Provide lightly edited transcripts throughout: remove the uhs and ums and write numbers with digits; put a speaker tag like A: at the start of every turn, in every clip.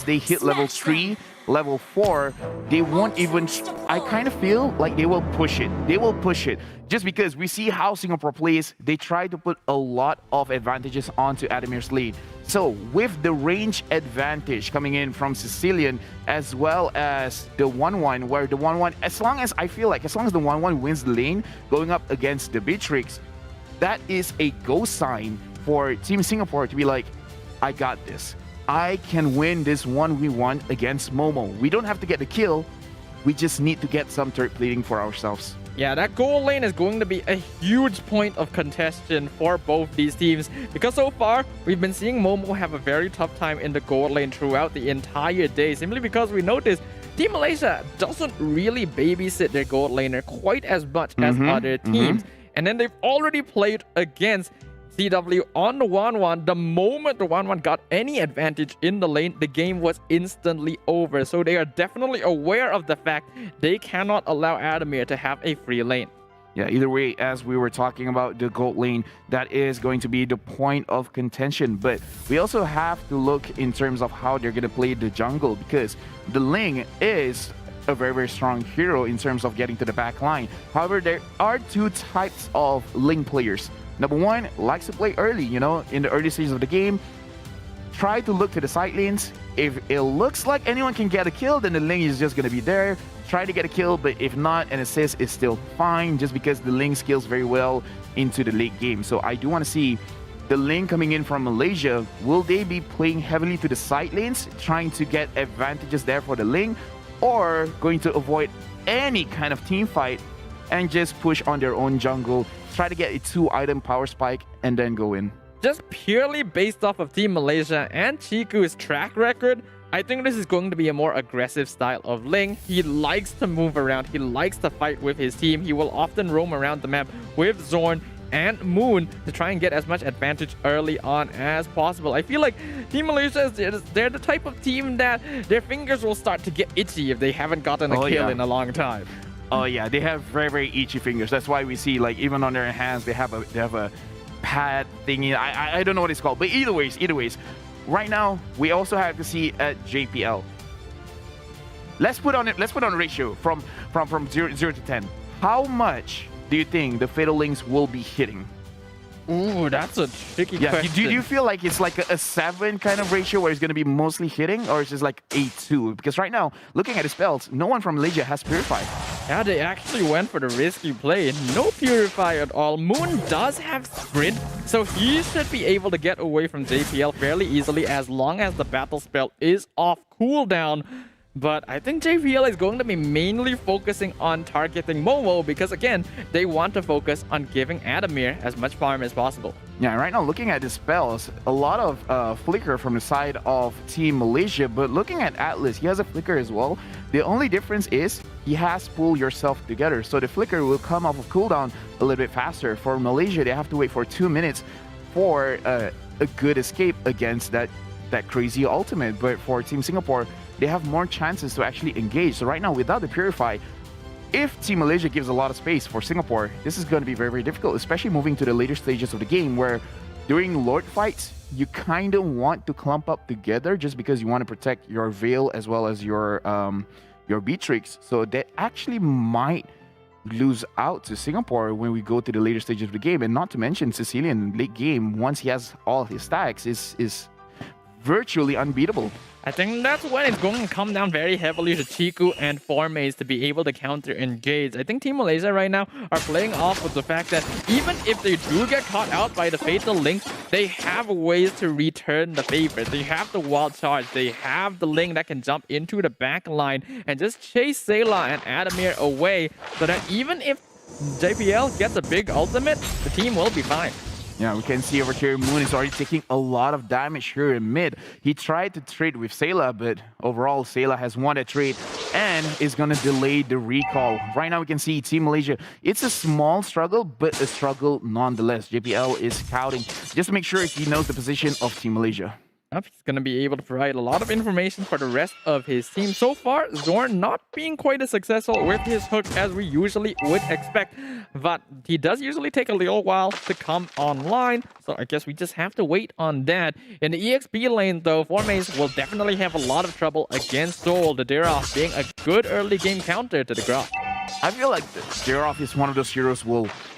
A: once they hit level 3, level 4, they won't even... I kind of feel like they will push it. They will push it. Just because we see how Singapore plays, they try to put a lot of advantages onto Adamir's lane. So with the range advantage coming in from Sicilian, as well as the 1-1, where the 1-1, as long as the 1-1 wins the lane, going up against the Beatrix, that is a go sign for Team Singapore to be like, I got this. I can win this 1v1 against Momo. We don't have to get the kill. We just need to get some third plating for ourselves.
B: Yeah, that gold lane is going to be a huge point of contention for both these teams, because so far we've been seeing Momo have a very tough time in the gold lane throughout the entire day, simply because we noticed Team Malaysia doesn't really babysit their gold laner quite as much as other teams. And then they've already played against CW on the 1-1. The moment the 1-1 got any advantage in the lane, the game was instantly over. So they are definitely aware of the fact they cannot allow Adamir to have a free lane.
A: Yeah, either way, as we were talking about the gold lane, that is going to be the point of contention. But we also have to look in terms of how they're going to play the jungle, because the Ling is a very, very strong hero in terms of getting to the back line. However, there are two types of Ling players. Number one, likes to play early, you know, in the early stages of the game. Try to look to the side lanes. If it looks like anyone can get a kill, then the Ling is just going to be there. Try to get a kill, but if not, an assist is still fine, just because the Ling scales very well into the late game. So I do want to see the Ling coming in from Malaysia. Will they be playing heavily to the side lanes, trying to get advantages there for the Ling, or going to avoid any kind of team fight and just push on their own jungle, try to get a 2-item power spike, and then go in?
B: Just purely based off of Team Malaysia and Chiku's track record, I think this is going to be a more aggressive style of Ling. He likes to move around. He likes to fight with his team. He will often roam around the map with Zorn and Moon to try and get as much advantage early on as possible. I feel like Team Malaysia, they're the type of team that their fingers will start to get itchy if they haven't gotten a kill in a long time.
A: Oh yeah, they have very, very itchy fingers. That's why we see, like, even on their hands, they have a pad thingy. I don't know what it's called, but either ways, right now we also have to see at JPL. Let's put on a ratio from 0 to 10. How much do you think the Fatal Links will be hitting?
B: Ooh, that's a tricky question.
A: Do you feel like it's like a 7 kind of ratio where it's going to be mostly hitting, or is it like a 2? Because right now, looking at the spells, no one from Malaysia has Purify.
B: Yeah, they actually went for the risky play. No Purify at all. Moon does have Sprint, so he should be able to get away from JPL fairly easily as long as the battle spell is off cooldown. But I think JPL is going to be mainly focusing on targeting Momo because, again, they want to focus on giving Adamir as much farm as possible.
A: Yeah, right now, looking at the spells, a lot of flicker from the side of Team Malaysia, but looking at Atlas, he has a flicker as well. The only difference is he has pull yourself together, so the flicker will come off of cooldown a little bit faster. For Malaysia, they have to wait for 2 minutes for a good escape against that crazy ultimate. But for Team Singapore, they have more chances to actually engage. So right now, without the Purify, if Team Malaysia gives a lot of space for Singapore, this is going to be very, very difficult, especially moving to the later stages of the game, where during Lord fights, you kind of want to clump up together just because you want to protect your Veil as well as your Beatrix. So that actually might lose out to Singapore when we go to the later stages of the game. And not to mention, Sicilian late game, once he has all his stacks, is virtually unbeatable.
B: I think that's when it's going to come down very heavily to Chiku and Formaze to be able to counter-engage. I think Team Malaysia right now are playing off with the fact that even if they do get caught out by the Fatal Link, they have ways to return the favor. They have the Wild Charge. They have the Link that can jump into the back line and just chase Sayla and Adamir away, so that even if JPL gets a big ultimate, the team will be fine.
A: Yeah, we can see over here, Moon is already taking a lot of damage here in mid. He tried to trade with Sayla, but overall, Sayla has won a trade and is going to delay the recall. Right now, we can see Team Malaysia. It's a small struggle, but a struggle nonetheless. JPL is scouting just to make sure he knows the position of Team Malaysia.
B: He's going to be able to provide a lot of information for the rest of his team. So far, Zorn not being quite as successful with his hook as we usually would expect, but he does usually take a little while to come online, so I guess we just have to wait on that. In the EXP lane, though, Formaze will definitely have a lot of trouble against Soul, the Daroff being a good early game counter to the Grok.
A: I feel like Daroff is one of those heroes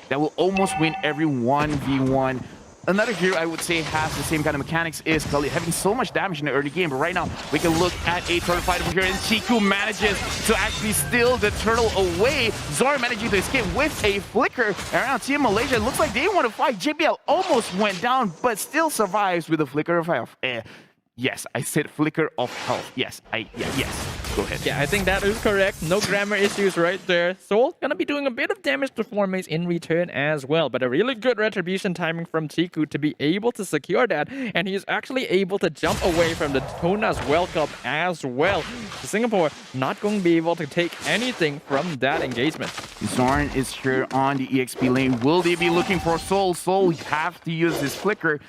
A: that will almost win every 1v1. Another hero I would say has the same kind of mechanics is Khalid, having so much damage in the early game. But right now, we can look at a turtle fight over here, and Chiku manages to actually steal the turtle away. Zorn managing to escape with a flicker. And right now, Team Malaysia looks like they want to fight. JPL almost went down, but still survives with a flicker of health. Yes, I said flicker of health. Yes, yes. Go ahead.
B: Yeah, I think that is correct. No grammar issues right there. Soul gonna be doing a bit of damage to Formaze in return as well, but a really good retribution timing from Chiku to be able to secure that, and he's actually able to jump away from the Tona's welcome as well. Singapore not going to be able to take anything from that engagement.
A: Zorn is here on the EXP lane. Will they be looking for Soul? Soul have to use this flicker.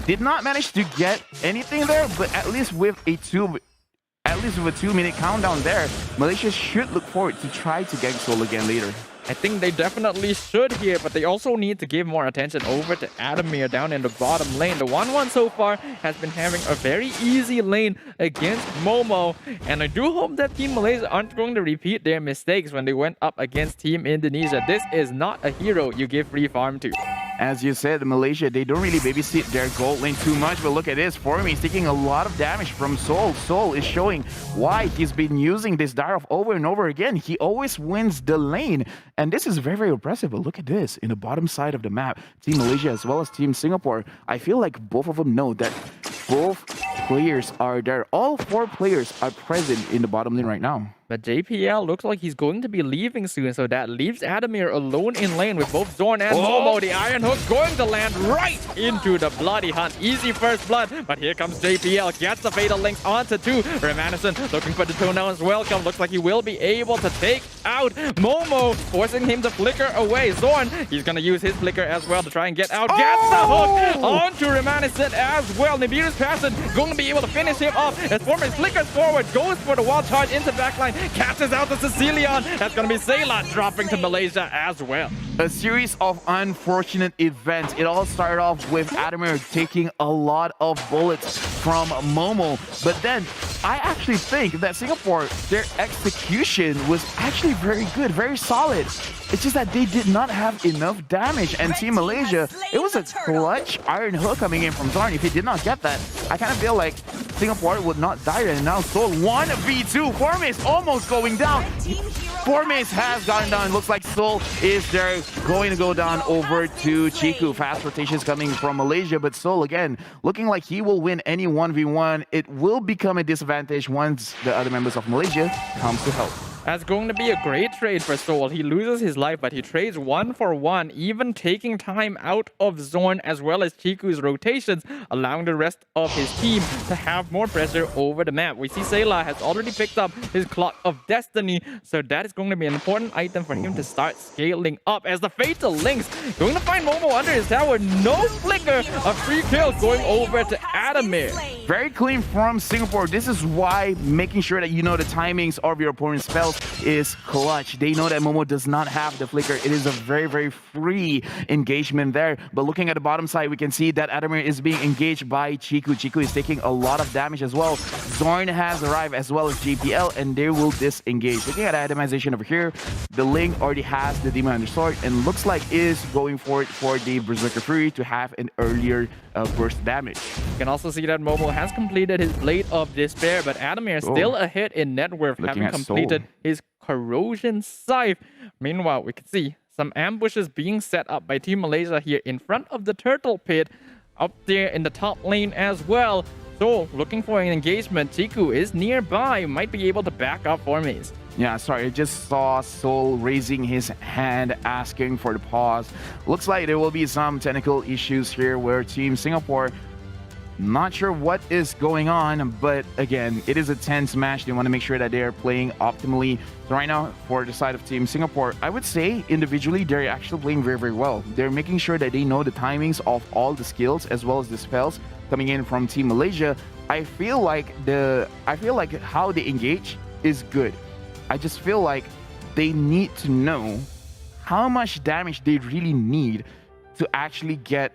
A: Did not manage to get anything there, but at least with a 2-minute countdown there, Malaysia should look forward to try to get Soul again later.
B: I think they definitely should here, but they also need to give more attention over to Adamir down in the bottom lane. The 1-1 so far has been having a very easy lane against Momo, and I do hope that Team Malaysia aren't going to repeat their mistakes when they went up against Team Indonesia. This is not a hero you give free farm to.
A: As you said, Malaysia, they don't really babysit their gold lane too much, but look at this. Formy is taking a lot of damage from Soul. Soul is showing why he's been using this Daroff over and over again. He always wins the lane, and this is very, very impressive. But look at this. In the bottom side of the map, Team Malaysia as well as Team Singapore, I feel like both of them know that both players are there. All 4 players are present in the bottom lane right now.
B: But JPL looks like he's going to be leaving soon, so that leaves Adamir alone in lane with both Zorn and Momo. The Iron Hook going to land right into the Bloody Hunt. Easy first blood, but here comes JPL. Gets the Fatal Links onto 2. Remanison looking for the Tona's welcome. Looks like he will be able to take out Momo, forcing him to flicker away. Zorn, he's going to use his flicker as well to try and get out. Gets the hook onto Remanison as well. Nibiru's Passion going to be able to finish him off as Forman flickers forward, goes for the wall charge into backline. Catches out the Sicilian. That's going to be Sayla dropping to Malaysia as well.
A: A series of unfortunate events. It all started off with Adamir taking a lot of bullets from Momo. But then I actually think that Singapore, their execution was actually very good, very solid. It's just that they did not have enough damage. And Team Malaysia, it was a clutch Iron Hook coming in from Zorn. If he did not get that, I kind of feel like Singapore would not die. And now Soul 1v2. Formace almost going down. Formace has gotten down. It looks like Soul is there, going to go down over to Chiku. Fast rotations coming from Malaysia, but Soul again looking like he will win any 1v1. It will become a disadvantage once the other members of Malaysia comes to help.
B: That's going to be a great trade for Soul. He loses his life, but he trades 1-for-1, even taking time out of Zorn as well as Chiku's rotations, allowing the rest of his team to have more pressure over the map. We see Sayla has already picked up his Clock of Destiny, so that is going to be an important item for him to start scaling up as the Fatal Links going to find Momo under his tower. No flicker, a free kill going over to Adamir.
A: Very clean from Singapore. This is why making sure that you know the timings of your opponent's spells is clutch. They know that Momo does not have the flicker. It is a very, very free engagement there. But looking at the bottom side, we can see that Adamir is being engaged by Chiku. Chiku is taking a lot of damage as well. Zorn has arrived as well as JPL, and they will disengage. Looking at itemization over here, the Link already has the Demon Undersword and looks like is going for it for the Berserker Fury to have an earlier burst damage.
B: You can also see that Momo has completed his Blade of Despair, but Adamir is still ahead in net worth, having completed his Corrosion Scythe. Meanwhile, we can see some ambushes being set up by Team Malaysia here in front of the Turtle Pit, up there in the top lane as well. So, looking for an engagement. Chiku is nearby, might be able to back up Formaze.
A: Yeah, sorry, I just saw Soul raising his hand, asking for the pause. Looks like there will be some technical issues here where Team Singapore, not sure what is going on, but again, it is a tense match. They want to make sure that they are playing optimally. So right now, for the side of Team Singapore, I would say individually, they're actually playing very, very well. They're making sure that they know the timings of all the skills as well as the spells coming in from Team Malaysia. I feel like how they engage is good. I just feel like they need to know how much damage they really need to actually get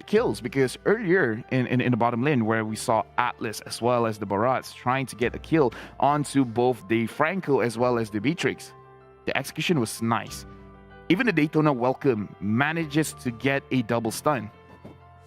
A: kills, because earlier in the bottom lane where we saw Atlas as well as the Barats trying to get a kill onto both the Franco as well as the Beatrix, the execution was nice. Even the Daytona Welcome manages to get a double stun,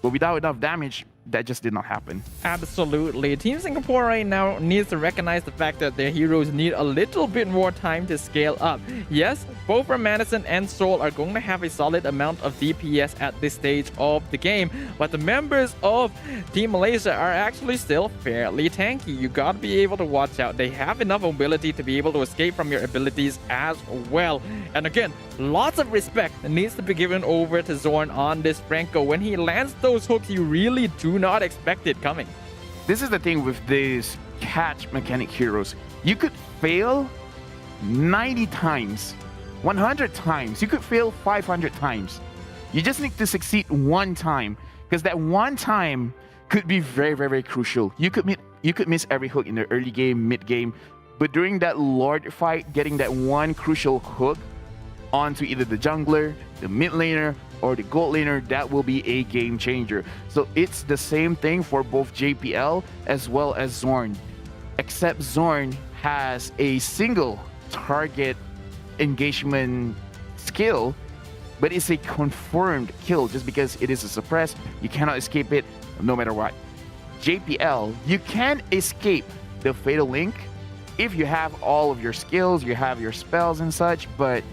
A: but without enough damage, that just did not happen.
B: Absolutely. Team Singapore right now needs to recognize the fact that their heroes need a little bit more time to scale up. Yes, both Madison and Soul are going to have a solid amount of DPS at this stage of the game, but the members of Team Malaysia are actually still fairly tanky. You gotta be able to watch out. They have enough mobility to be able to escape from your abilities as well. And again, lots of respect needs to be given over to Zorn on this Franco. When he lands those hooks, you really do not expect it coming.
A: This is the thing with these catch mechanic heroes. You could fail 90 times, 100 times. You could fail 500 times. You just need to succeed one time, because that one time could be very, very, very crucial. You could miss every hook in the early game, mid game, but during that Lord fight, getting that one crucial hook onto either the jungler, the mid laner, or the gold laner, that will be a game changer. So it's the same thing for both JPL as well as Zorn, except Zorn has a single target engagement skill, but it's a confirmed kill. Just because it is a suppress, you cannot escape it no matter what. JPL, you can escape the Fatal Link if you have all of your skills, you have your spells and such, but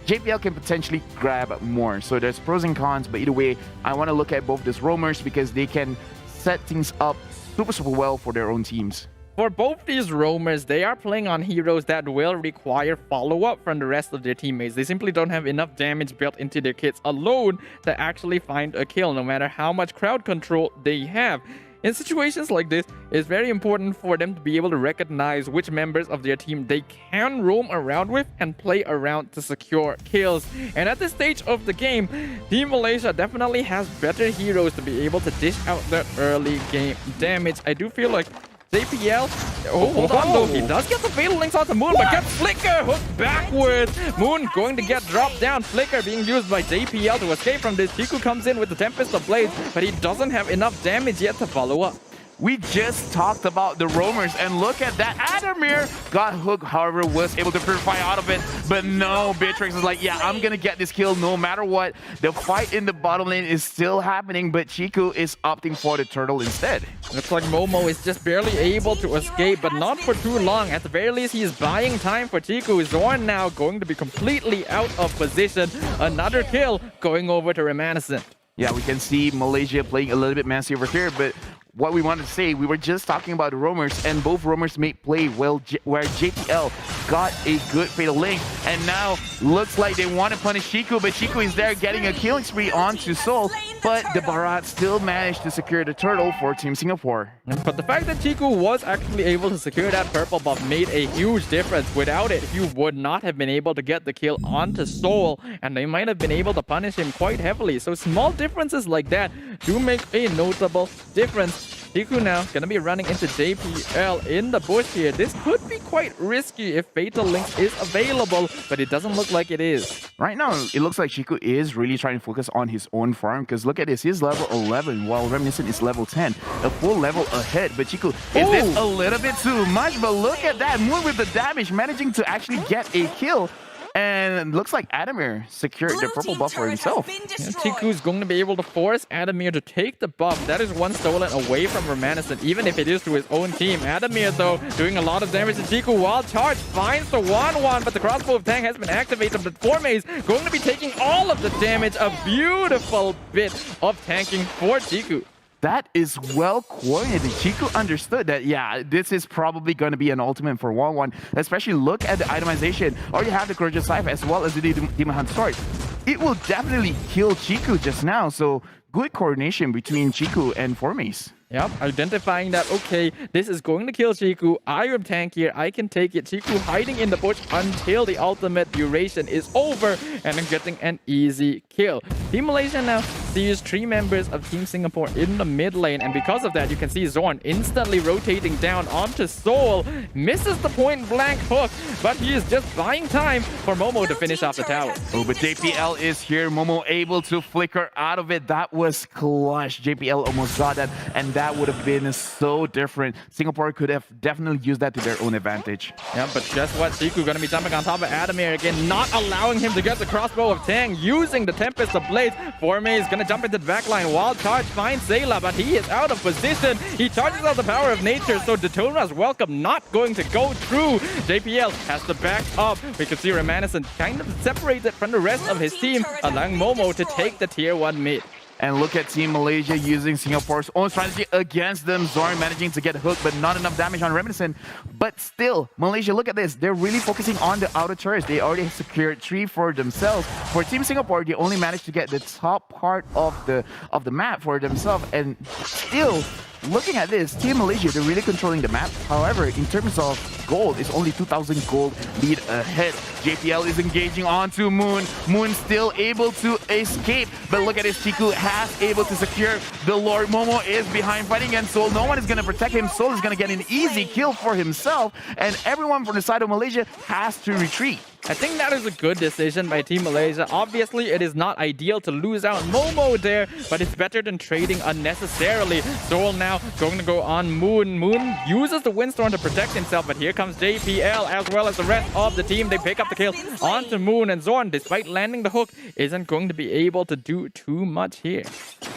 A: JPL can potentially grab more. So there's pros and cons, but either way, I want to look at both these roamers because they can set things up super, super well for their own teams.
B: For both these roamers, they are playing on heroes that will require follow-up from the rest of their teammates. They simply don't have enough damage built into their kits alone to actually find a kill, no matter how much crowd control they have. In situations like this, it's very important for them to be able to recognize which members of their team they can roam around with and play around to secure kills. And at this stage of the game, Team Malaysia definitely has better heroes to be able to dish out the early game damage. I do feel like JPL, hold on though, he does get the Fatal Links onto Moon, but gets Flicker hooked backwards. Moon going to get dropped down. Flicker being used by JPL to escape from this. Chiku comes in with the Tempest of Blades, but he doesn't have enough damage yet to follow up.
A: We just talked about the roamers, and look at that. Adamir got hooked, however, was able to purify out of it, but no, Beatrix is like, yeah, I'm gonna get this kill no matter what. The fight in the bottom lane is still happening, but Chiku is opting for the turtle instead.
B: Looks like Momo is just barely able to escape, but not for too long. At the very least, he is buying time for Chiku. Zorn now going to be completely out of position. Another kill going over to Remanescent.
A: Yeah, we can see Malaysia playing a little bit messy over here, but what we wanted to say, we were just talking about the roamers, and both roamers made play well, where JPL got a good Fatal Link, and now looks like they want to punish Chiku, but Chiku is there getting a killing spree onto Soul, but the Barat still managed to secure the turtle for Team Singapore.
B: But the fact that Chiku was actually able to secure that purple buff made a huge difference. Without it, you would not have been able to get the kill onto Soul, and they might have been able to punish him quite heavily. So small differences like that do make a notable difference. Chiku now gonna be running into JPL in the bush here. This could be quite risky if Fatal Link is available, but it doesn't look like it is.
A: Right now, it looks like Chiku is really trying to focus on his own farm, because look at this, he's level 11 while Reminiscent is level 10, a full level ahead. But Chiku, is this a little bit too much? But look at that, Moon with the damage, managing to actually get a kill. And looks like Adamir secured the purple buff for himself.
B: Yeah, Chiku's going to be able to force Adamir to take the buff. That is one stolen away from Remanescent, even if it is to his own team. Adamir, though, doing a lot of damage to Chiku. Wild Charge finds the 1-1, but the crossbow of Tang has been activated. But Formase going to be taking all of the damage. A beautiful bit of tanking for Chiku.
A: That is well coordinated. Chiku understood that, yeah, this is probably going to be an ultimate for 1-1. Especially look at the itemization. Or you have the Courageous Scythe as well as the Demon Hunt Sword. It will definitely kill Chiku just now. So good coordination between Chiku and Formase.
B: Yep, identifying that, okay, this is going to kill Chiku. I am tankier. I can take it. Chiku hiding in the bush until the ultimate duration is over and then getting an easy kill. Team Malaysia now sees 3 members of Team Singapore in the mid lane, and because of that, you can see Zorn instantly rotating down onto Soul. Misses the point blank hook, but he is just buying time for Momo to finish off the tower.
A: Oh, but JPL is here. Momo able to flicker out of it. That was clutch. JPL almost got that, and that would have been so different. Singapore could have definitely used that to their own advantage.
B: Yeah, but guess what? Chiku gonna be jumping on top of Adamir again, not allowing him to get the crossbow of Tang, using the Tempest of Blades. Formei is gonna jump into the backline. Wild charge finds Sayla, but he is out of position. He charges out the power of nature, so Daytona's welcome not going to go through. JPL has to back up. We can see Remanescent kind of separated from the rest of his team, allowing Momo to take the tier 1 mid.
A: And look at Team Malaysia using Singapore's own strategy against them. Zorn managing to get hooked, but not enough damage on Reminiscent. But still, Malaysia, look at this. They're really focusing on the outer turrets. They already secured 3 for themselves. For Team Singapore, they only managed to get the top part of the map for themselves. And still, looking at this, Team Malaysia, they're really controlling the map. However, in terms of gold, it's only 2,000 gold lead ahead. JPL is engaging onto Moon. Moon still able to escape, but look at this, Chiku has able to secure the Lord. Momo is behind fighting against Soul. No one is going to protect him. Soul is going to get an easy kill for himself, and everyone from the side of Malaysia has to retreat.
B: I think that is a good decision by Team Malaysia. Obviously, it is not ideal to lose out Momo there, but it's better than trading unnecessarily. Soul now going to go on Moon. Moon uses the Windstorm to protect himself, but here comes JPL as well as the rest of the team. They pick up the kill onto Moon, and Zorn, despite landing the hook, isn't going to be able to do too much here.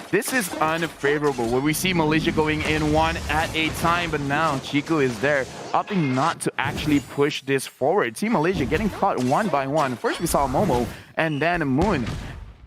A: This is unfavorable, where we see Malaysia going in one at a time, but now Chiku is there, opting not to actually push this forward. Team Malaysia getting caught one by one. First we saw Momo, and then Moon.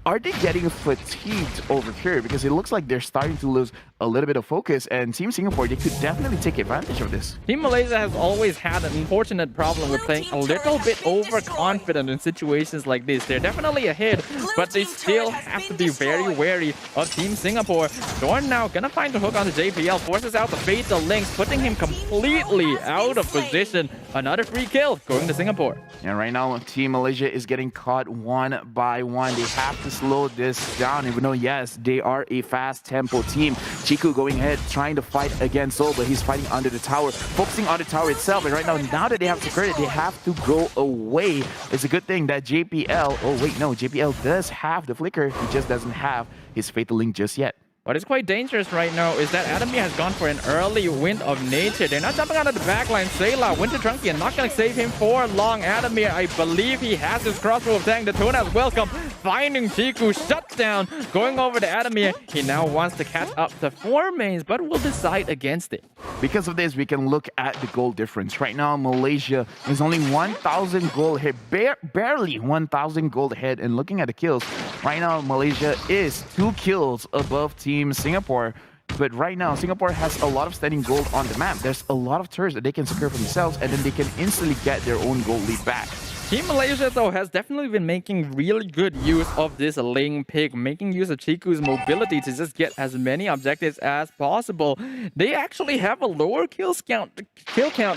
A: Are they getting fatigued over here? Because it looks like they're starting to lose a little bit of focus, and Team Singapore, they could definitely take advantage of this.
B: Team Malaysia has always had an unfortunate problem with playing a little bit overconfident in situations like this. They're definitely ahead, but they still have to be very wary of Team Singapore. Zorn now gonna find the hook on the JPL, forces out the fatal links, putting him completely out of position. Another free kill going to Singapore.
A: And right now, Team Malaysia is getting caught one by one. They have to slow this down, even though, yes, they are a fast tempo team. Chiku going ahead, trying to fight against Soul, but he's fighting under the tower, focusing on the tower itself. And right now that they have secured it, they have to go away. It's a good thing that JPL, oh wait, no, JPL does have the flicker. He just doesn't have his fatal link just yet.
B: What is quite dangerous right now is that Adamir has gone for an early Wind of Nature. They're not jumping out of the backline. Sayla, Winter Trunky, not going to save him for long. Adamir, I believe he has his crossbow of Tang. Daytona's welcome. Finding Chiku, shut down. Going over to Adamir. He now wants to catch up to Formei, but will decide against it.
A: Because of this, we can look at the goal difference. Right now, Malaysia is only 1,000 gold ahead, barely 1,000 gold ahead. And looking at the kills, right now, Malaysia is 2 kills above Team Singapore. But right now, Singapore has a lot of standing gold on the map. There's a lot of turrets that they can secure for themselves, and then they can instantly get their own gold lead back.
B: Team Malaysia, though, has definitely been making really good use of this Ling pick, making use of Chiku's mobility to just get as many objectives as possible. They actually have a lower kill count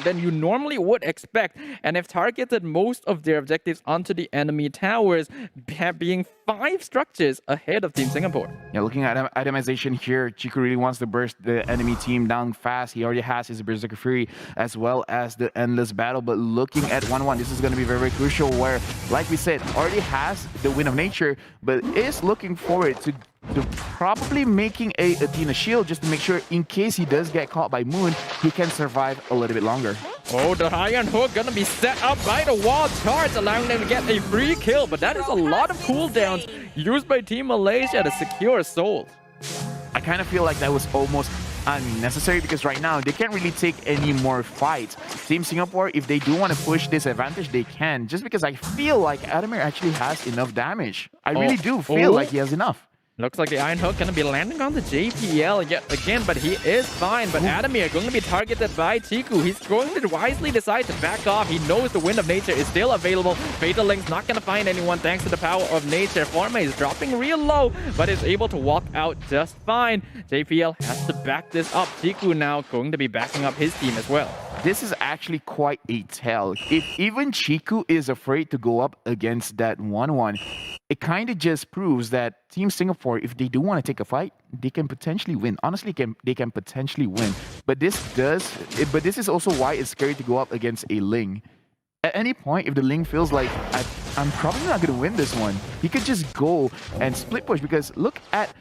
B: than you normally would expect, and have targeted most of their objectives onto the enemy towers, being 5 structures ahead of Team Singapore.
A: Yeah, looking at itemization here, Chiku really wants to burst the enemy team down fast. He already has his Berserker Fury as well as the Endless Battle, but looking at 1-1, this is going to be very, very crucial, where, like we said, already has the Wind of Nature, but is looking forward to probably making a Athena shield just to make sure, in case he does get caught by Moon, he can survive a little bit longer.
B: Oh, the Iron Hook gonna be set up by the Wild Charge, allowing them to get a free kill, but that is a lot of cooldowns used by Team Malaysia to secure Soul.
A: I kind of feel like that was almost unnecessary, because right now they can't really take any more fights. Team Singapore, if they do want to push this advantage, they can, just because I feel like Adamir actually has enough damage. I really do feel like he has enough.
B: Looks like the Iron Hook gonna be landing on the JPL yet again, but he is fine. But Adamir going to be targeted by Chiku. He's going to wisely decide to back off. He knows the Wind of Nature is still available. Fatal Link's not gonna find anyone thanks to the power of nature. Forma is dropping real low, but is able to walk out just fine. JPL has to back this up. Chiku now going to be backing up his team as well.
A: This is actually quite a tell. If even Chiku is afraid to go up against that 1-1, it kind of just proves that Team Singapore, if they do want to take a fight, they can potentially win. Honestly, they can potentially win. But this is also why it's scary to go up against a Ling. At any point, if the Ling feels like I'm probably not going to win this one, he could just go and split push, because look at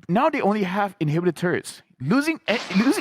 A: now they only have inhibited turrets. Losing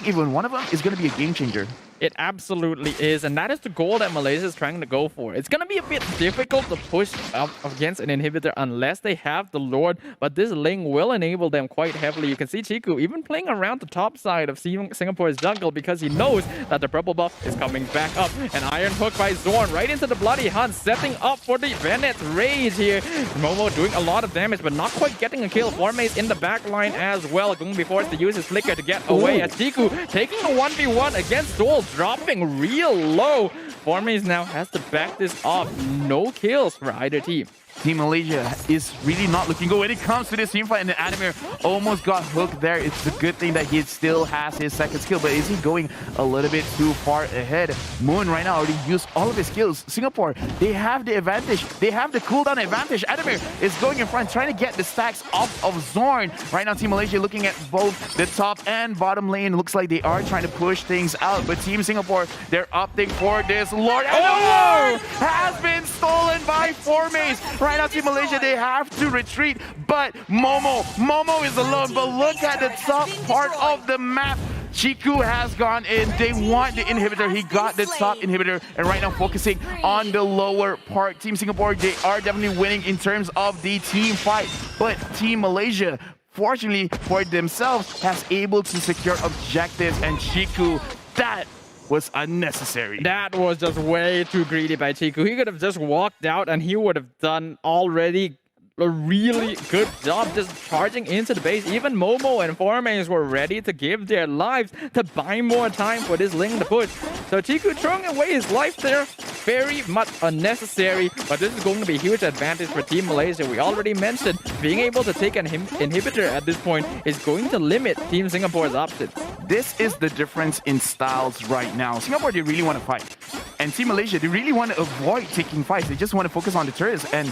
A: even one of them is going to be a game changer.
B: It absolutely is, and that is the goal that Malaysia is trying to go for. It's going to be a bit difficult to push up against an inhibitor unless they have the Lord, but this Ling will enable them quite heavily. You can see Chiku even playing around the top side of Singapore's jungle because he knows that the purple buff is coming back up. An Iron Hook by Zorn right into the Bloody Hunt, setting up for the Bennett's Rage here. Momo doing a lot of damage, but not quite getting a kill. Formace in the back line as well, going to be forced to use his flicker to get away as Chiku taking a 1v1 against Sol, dropping real low. Formace now has to back this off. No kills for either team.
A: Team Malaysia is really not looking good when it comes to this team fight, and Adamir almost got hooked there. It's a good thing that he still has his second skill, but is he going a little bit too far ahead? Moon right now already used all of his skills. Singapore, they have the advantage. They have the cooldown advantage. Adamir is going in front, trying to get the stacks off of Zorn. Right now, Team Malaysia looking at both the top and bottom lane. Looks like they are trying to push things out, but Team Singapore, they're opting for this Lord. And the Lord has been stolen by Formace. Right now, Team Malaysia, they have to retreat, but Momo is alone. But look at the top part of the map. Chiku has gone in. They want the inhibitor. He got the top inhibitor, and right now focusing on the lower part. Team Singapore, they are definitely winning in terms of the team fight, but Team Malaysia, fortunately for themselves, has able to secure objectives, and Chiku, that was unnecessary.
B: That was just way too greedy by Chiku. He could have just walked out and he would have done already a really good job just charging into the base. Even Momo and Formace were ready to give their lives to buy more time for this Ling to push. So Chiku throwing away his life there, very much unnecessary, but this is going to be a huge advantage for Team Malaysia. We already mentioned being able to take an inhibitor at this point is going to limit Team Singapore's options.
A: This is the difference in styles right now. Singapore, they really want to fight. And Team Malaysia, they really want to avoid taking fights. They just want to focus on the turrets. And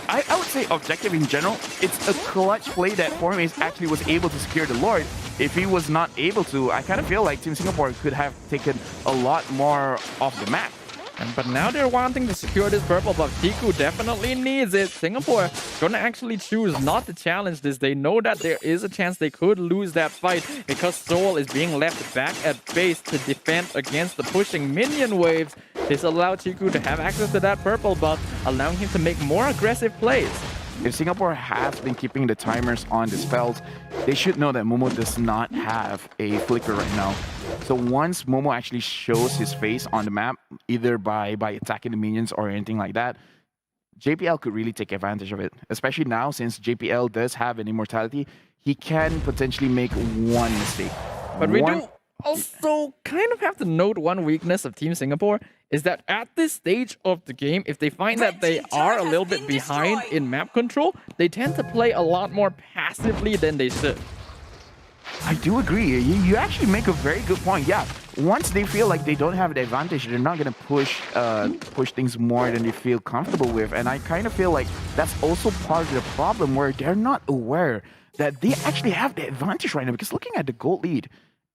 A: I would say objective in general, it's a clutch play that Formace actually was able to secure the Lord. If he was not able to, I kind of feel like Team Singapore could have taken a lot more off the map.
B: But now they're wanting to secure this purple buff. Chiku definitely needs it. Singapore gonna actually choose not to challenge this. They know that there is a chance they could lose that fight because Sol is being left back at base to defend against the pushing minion waves. This allowed Chiku to have access to that purple buff, allowing him to make more aggressive plays.
A: If Singapore has been keeping the timers on the spells, they should know that Momo does not have a flicker right now. So once Momo actually shows his face on the map, either by attacking the minions or anything like that, JPL could really take advantage of it. Especially now, since JPL does have an immortality, he can potentially make one mistake.
B: But we do also kind of have to note one weakness of Team Singapore is that at this stage of the game, if they find that they are a little bit behind in map control, they tend to play a lot more passively than they should.
A: I do agree. You actually make a very good point. Yeah, once they feel like they don't have the advantage, they're not going to push things more than they feel comfortable with. And I kind of feel like that's also part of the problem, where they're not aware that they actually have the advantage right now. Because looking at the gold lead,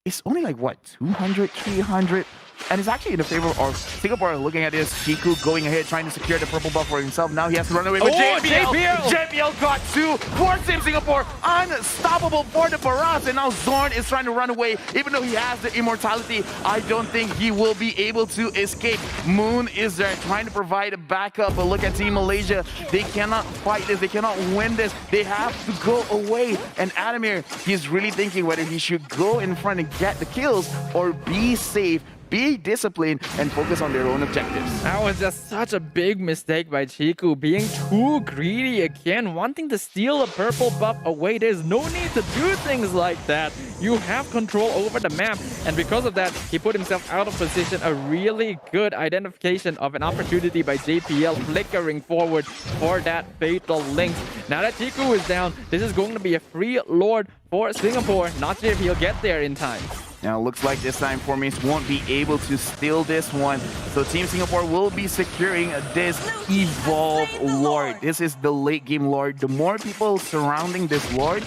A: it's only like, what, 200, 300? And it's actually in the favor of Singapore. Looking at this, Chiku going ahead, trying to secure the purple buff for himself. Now he has to run away with JPL got two. For Team Singapore, unstoppable for the barrage. And now Zorn is trying to run away. Even though he has the immortality, I don't think he will be able to escape. Moon is there trying to provide a backup. But look at Team Malaysia. They cannot fight this. They cannot win this. They have to go away. And Adamir, he's really thinking whether he should go in front and get the kills or be safe, be disciplined and focus on their own objectives.
B: That was just such a big mistake by Chiku, being too greedy again, wanting to steal a purple buff away. There's no need to do things like that. You have control over the map, and because of that, he put himself out of position. A really good identification of an opportunity by JPL, flickering forward for that fatal link. Now that Chiku is down, this is going to be a free Lord for Singapore. Not sure if he'll get there in time.
A: Now, looks like this time Formace won't be able to steal this one. So Team Singapore will be securing this Evolve Lord. This is the late game Lord. The more people surrounding this Lord,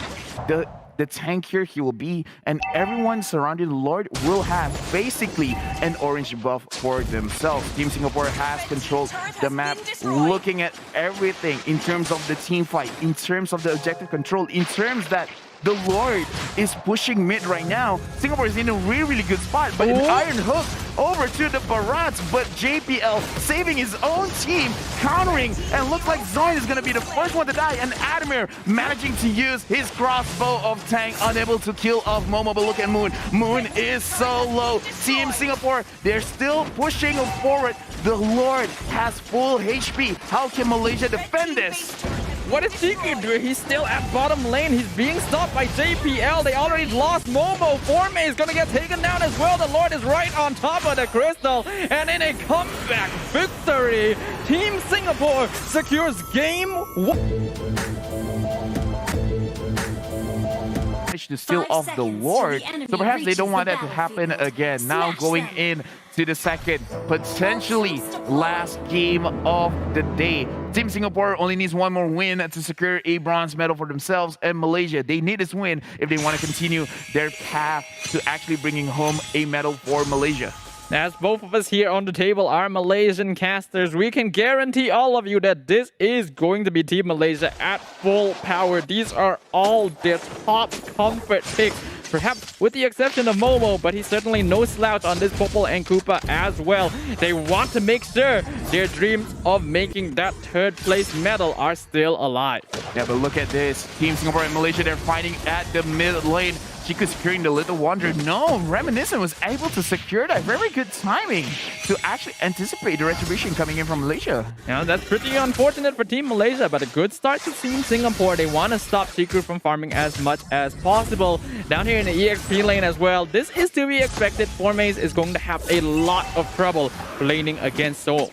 A: the tankier he will be, and everyone surrounding the Lord will have basically an orange buff for themselves. Team Singapore has controlled the map, looking at everything in terms of the team fight, in terms of the objective control, in terms that the Lord is pushing mid right now. Singapore is in a really good spot, but an Iron Hook over to the Barats, but JPL saving his own team, countering, and looks like Zorn is going to be the first one to die, and Adamir managing to use his crossbow of tank, unable to kill off Momo, but look at Moon. Moon is so low. Team Singapore, they're still pushing forward. The Lord has full HP. How can Malaysia defend this?
B: What is Chiku doing? He's still at bottom lane. He's being stopped by JPL. They already lost Momo. Forme is going to get taken down as well. The Lord is right on top of the crystal. And in a comeback victory, Team Singapore secures game 1.
A: To steal off the Lord, so perhaps they don't want that to happen again. Now going in to the second, potentially last game of the day. Team Singapore only needs one more win to secure a bronze medal for themselves, and Malaysia, they need this win if they want to continue their path to actually bringing home a medal for Malaysia.
B: As both of us here on the table are Malaysian casters, we can guarantee all of you that this is going to be Team Malaysia at full power. These are all their top comfort picks, perhaps with the exception of Momo, but he's certainly no slouch on this Popol and Koopa as well. They want to make sure their dreams of making that third place medal are still alive.
A: Yeah, but look at this. Team Singapore and Malaysia, they're fighting at the mid lane. Chiku securing the Little Wanderer. No, Reminiscent was able to secure that. Very good timing to actually anticipate the retribution coming in from Malaysia.
B: Now, that's pretty unfortunate for Team Malaysia, but a good start to Team Singapore. They want to stop Chiku from farming as much as possible. Down here in the EXP lane as well, this is to be expected. Formace is going to have a lot of trouble laning against Seoul.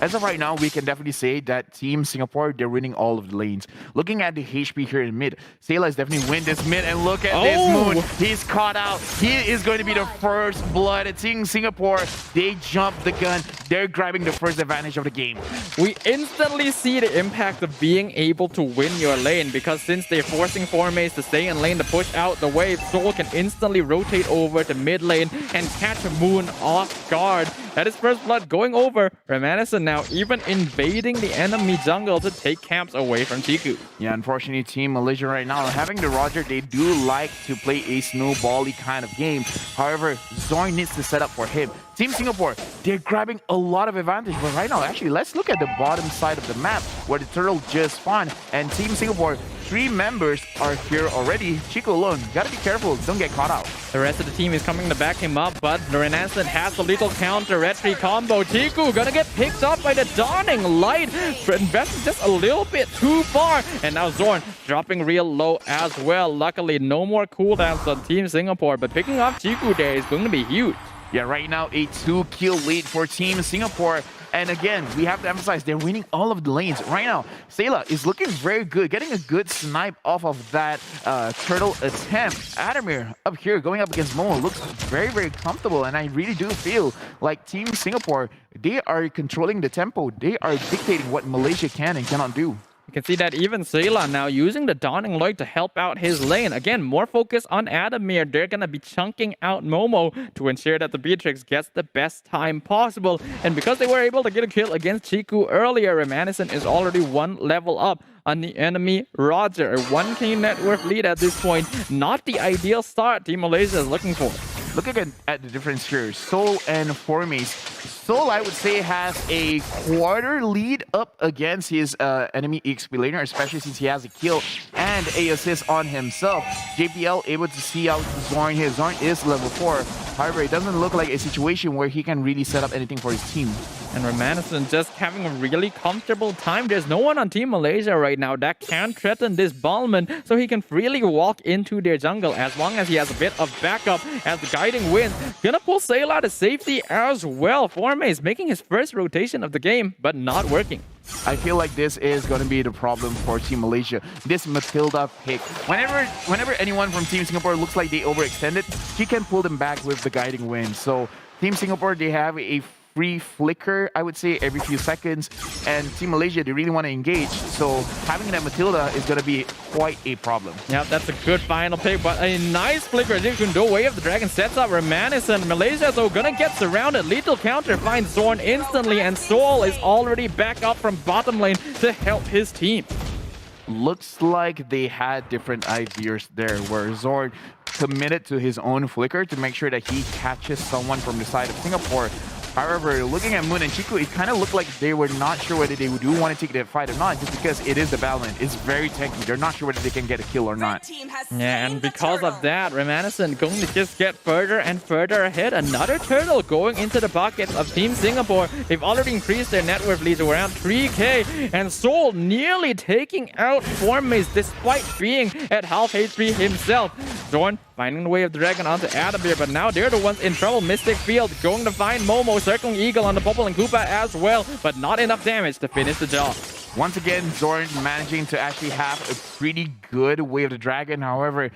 A: As of right now, we can definitely say that Team Singapore, they're winning all of the lanes. Looking at the HP here in mid, Sayla is definitely win this mid, and look at this Moon. He's caught out. He is going to be the first blood. Team Singapore, they jumped the gun. They're grabbing the first advantage of the game.
B: We instantly see the impact of being able to win your lane, because since they're forcing Formace to stay in lane to push out the wave, Seoul can instantly rotate over to mid lane and catch Moon off guard. That is first blood going over. Reminiscent now even invading the enemy jungle to take camps away from Chiku.
A: Yeah, unfortunately, Team Malaysia right now, having the Roger, they do like to play a snowbally kind of game. However, Zorn needs to set up for him. Team Singapore, they're grabbing a lot of advantage. But right now, actually, let's look at the bottom side of the map where the turtle just spawned. And Team Singapore, 3 members are here already. Chiku alone, gotta be careful, don't get caught out.
B: The rest of the team is coming to back him up, but the Renaissance has a little counter retry combo. Chiku gonna get picked up by the Dawning Light, investing just a little bit too far. And now Zorn dropping real low as well. Luckily, no more cooldowns on Team Singapore, but picking off Chiku there is going to be huge.
A: Yeah, right now, a 2-kill lead for Team Singapore. And again, we have to emphasize, they're winning all of the lanes. Right now, Sayla is looking very good, getting a good snipe off of that turtle attempt. Adamir up here going up against Momo looks very comfortable. And I really do feel like Team Singapore, they are controlling the tempo. They are dictating what Malaysia can and cannot do.
B: You can see that even Sayla now using the Dawning Light to help out his lane. Again, more focus on Adamir. They're going to be chunking out Momo to ensure that the Beatrix gets the best time possible. And because they were able to get a kill against Chiku earlier, Reminiscent is already 1 level up on the enemy Roger. A 1k net worth lead at this point. Not the ideal start Team Malaysia is looking for.
A: Look again at the difference here. Seoul and Formace. Seoul, I would say, has a quarter lead up against his enemy EXP laner, especially since he has a kill and a assist on himself. JPL able to see out Zorn here. Zorn is level 4. However, it doesn't look like a situation where he can really set up anything for his team.
B: And Romanison just having a really comfortable time. There's no one on Team Malaysia right now that can threaten this Ballman, so he can freely walk into their jungle as long as he has a bit of backup as the guiding wins. Gonna pull Sayla to safety as well. Formaze making his first rotation of the game, but not working.
A: I feel like this is going to be the problem for Team Malaysia. This Matilda pick. Whenever anyone from Team Singapore looks like they overextended, he can pull them back with the guiding wind. So Team Singapore, they have a free flicker, I would say, every few seconds. And Team Malaysia, they really want to engage. So having that Matilda is going to be quite a problem.
B: Yeah, that's a good final pick, but a nice flicker. Kundo, Way of the Dragon sets up Romanison. Malaysia, though, gonna get surrounded. Lethal counter finds Zorn instantly, and Sol is already back up from bottom lane to help his team.
A: Looks like they had different ideas there, where Zorn committed to his own flicker to make sure that he catches someone from the side of Singapore. However, looking at Moon and Chiku, it kind of looked like they were not sure whether they do want to take that fight or not, just because it is the balance. It's very tanky. They're not sure whether they can get a kill or not.
B: Yeah, and because of that, Romanison going to just get further and further ahead. Another turtle going into the pockets of Team Singapore. They've already increased their net worth lead to around 3k, and Sol nearly taking out Formaze despite being at half HP himself. Zorn finding the Way of the Dragon onto Adabir, but now they're the ones in trouble. Mystic Field going to find Momo, circling Eagle on the Bubble and Koopa as well, but not enough damage to finish the job.
A: Once again, Zorn managing to actually have a pretty good Way of the Dragon. However,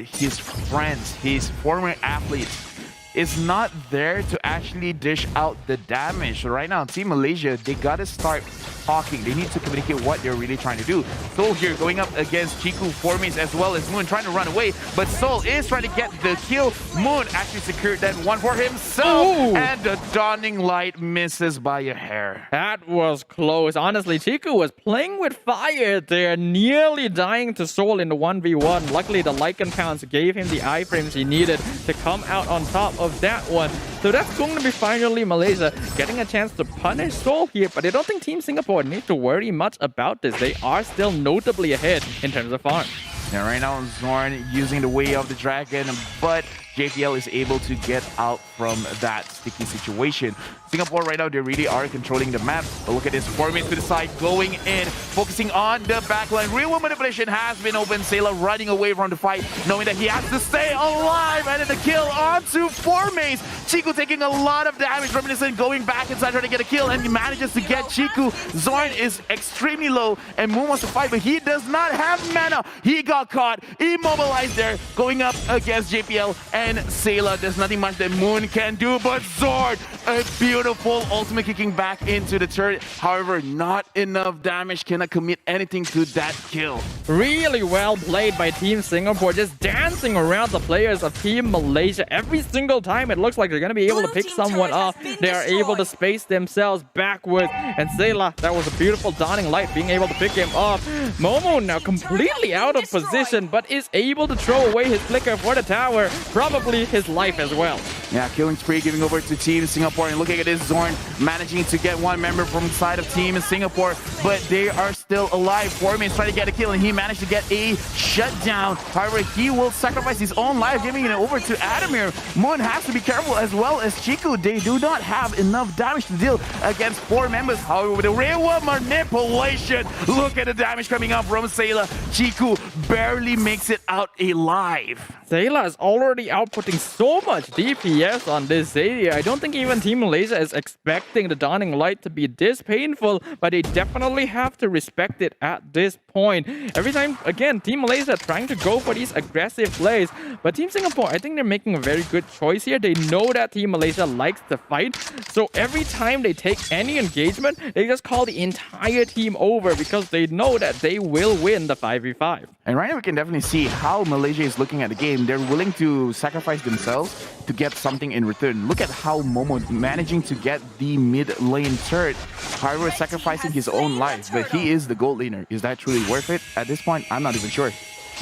A: his friends, his former athletes, is not there to actually dish out the damage. So right now, Team Malaysia, they gotta start talking. They need to communicate what they're really trying to do. Sol here going up against Chiku, Formaze, as well as Moon trying to run away, but Sol is trying to get the kill. Moon actually secured that one for himself. Ooh. And the Dawning Light misses by a hair.
B: That was close. Honestly, Chiku was playing with fire there, nearly dying to Sol in the 1v1. Luckily, the Lycan pounds gave him the iframes he needed to come out on top of that one. So that's going to be finally Malaysia getting a chance to punish Sol here, but I don't think Team Singapore need to worry much about this. They are still notably ahead in terms of farm.
A: Yeah, right now Zorn using the Way of the Dragon, but JPL is able to get out from that sticky situation. Singapore right now, they really are controlling the map. But look at this, Formaze to the side, going in, focusing on the backline. Real world manipulation has been open. Sayla running away from the fight, knowing that he has to stay alive. And then the kill onto Formaze. Chiku taking a lot of damage. Reminiscent going back inside, trying to get a kill, and he manages to get Chiku. Zorn is extremely low, and Moon wants to fight, but he does not have mana. He got caught, immobilized there, going up against JPL, and Sayla. There's nothing much that Moon can do, but Zorn, a beautiful ultimate kicking back into the turret. However, not enough damage, cannot commit anything to that kill.
B: Really well played by Team Singapore, just dancing around the players of Team Malaysia. Every single time it looks like they're going to be able to pick someone off, they are able to space themselves backwards. And Sayla, that was a beautiful Dawning Light, being able to pick him off. Momo now completely out of position, but is able to throw away his flicker for the tower, probably his life as well.
A: Yeah, killing spree giving over to Team Singapore, and looking at this, Zorn managing to get one member from the side of Team Singapore, but they are still alive. Formaze trying to get a kill, and he managed to get a shutdown. However, he will sacrifice his own life, giving it over to Adamir. Moon has to be careful, as well as Chiku. They do not have enough damage to deal against 4 members. However, with the real world manipulation, look at the damage coming up from Sayla. Chiku barely makes it out alive.
B: Sayla is already outputting so much DPS on this area. I don't think even Team Malaysia is expecting the Dawning Light to be this painful, but they definitely have to respect it at this point. Every time, again, Team Malaysia trying to go for these aggressive plays, but Team Singapore, I think they're making a very good choice here. They know that Team Malaysia likes to fight, so every time they take any engagement, they just call the entire team over because they know that they will win the 5v5.
A: And right now we can definitely see how Malaysia is looking at the game. They're willing to sacrifice themselves to get something in return. Look at how Momo managing to get the mid lane turret, however sacrificing his own life, but he is the gold laner. Is that truly worth it? At this point, I'm not even sure.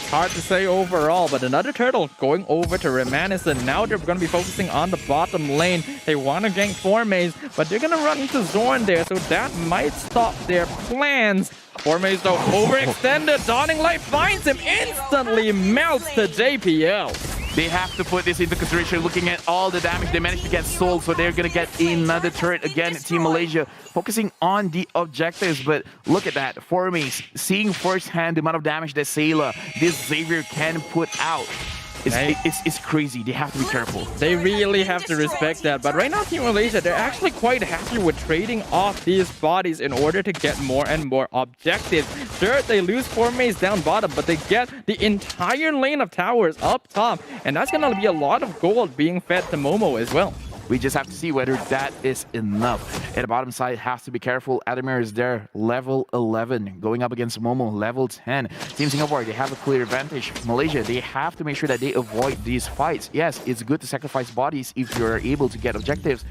B: Hard to say overall, but another turtle going over to Romanison. Now they're going to be focusing on the bottom lane. They want to gank Formaze, but they're going to run into Zorn there, so that might stop their plans. Formaze, though, overextended. Dawning Light finds him, instantly melts to JPL.
A: They have to put this into consideration, looking at all the damage they managed to get sold, so they're going to get another turret again. Team Malaysia focusing on the objectives, but look at that. Formace seeing firsthand the amount of damage that Sayla, this Xavier, can put out. It's crazy. They have to be careful.
B: They really have to respect that. But right now, Team Malaysia, they're actually quite happy with trading off these bodies in order to get more and more objectives. Sure, they lose 4 mates down bottom, but they get the entire lane of towers up top. And that's going to be a lot of gold being fed to Momo as well.
A: We just have to see whether that is enough. At the bottom side, has to be careful. Adamir is there, level 11, going up against Momo, level 10. Team Singapore, they have a clear advantage. Malaysia, they have to make sure that they avoid these fights. Yes, it's good to sacrifice bodies if you're able to get objectives,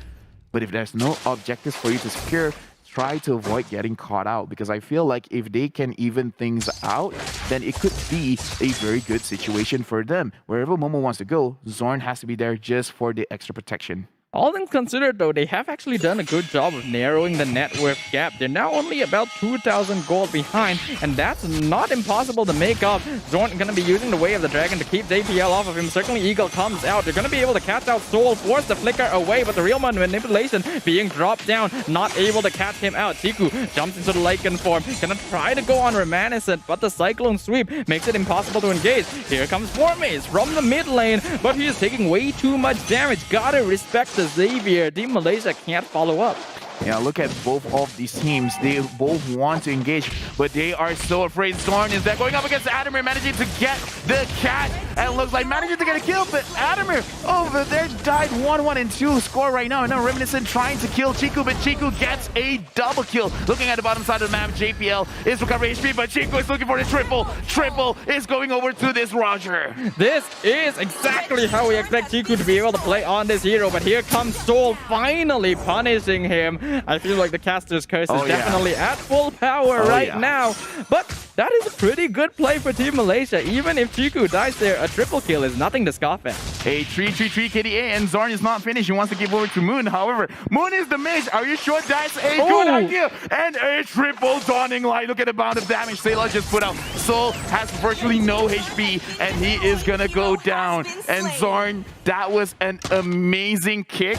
A: but if there's no objectives for you to secure, try to avoid getting caught out, because I feel like if they can even things out, then it could be a very good situation for them. Wherever Momo wants to go, Zorn has to be there just for the extra protection.
B: All things considered, though, they have actually done a good job of narrowing the net worth gap. They're now only about 2,000 gold behind, and that's not impossible to make up. Zorn going to be using the Way of the Dragon to keep JPL off of him. Certainly, Eagle comes out. They're going to be able to catch out Soul, force the flicker away, but the real manipulation being dropped down, not able to catch him out. Chiku jumps into the Lycan form, going to try to go on Reminiscent, but the Cyclone Sweep makes it impossible to engage. Here comes Formace from the mid lane, but he is taking way too much damage. Gotta respect Xavier. Team Malaysia can't follow up.
A: Yeah, look at both of these teams. They both want to engage, but they are so afraid. Zorn is there going up against Adamir, managing to get the cat, and looks like managing to get a kill, but Adamir over there died 1-1 and 2 score right now. And now Reminiscent trying to kill Chiku, but Chiku gets a double kill. Looking at the bottom side of the map, JPL is recovering HP, but Chiku is looking for the triple. Triple is going over to this Roger.
B: This is exactly how we expect Chiku to be able to play on this hero, but here comes Soul finally punishing him. I feel like the caster's curse is definitely at full power now. But that is a pretty good play for Team Malaysia. Even if Chiku dies there, a triple kill is nothing to scoff at.
A: A 3-3-3 KDA, and Zorn is not finished. He wants to give over to Moon. However, Moon is the mage. Are you sure that's a good idea? And a triple Dawning Light. Look at the amount of damage Sayla just put out. Soul has virtually no HP, and he is gonna go down. And Zorn, that was an amazing kick.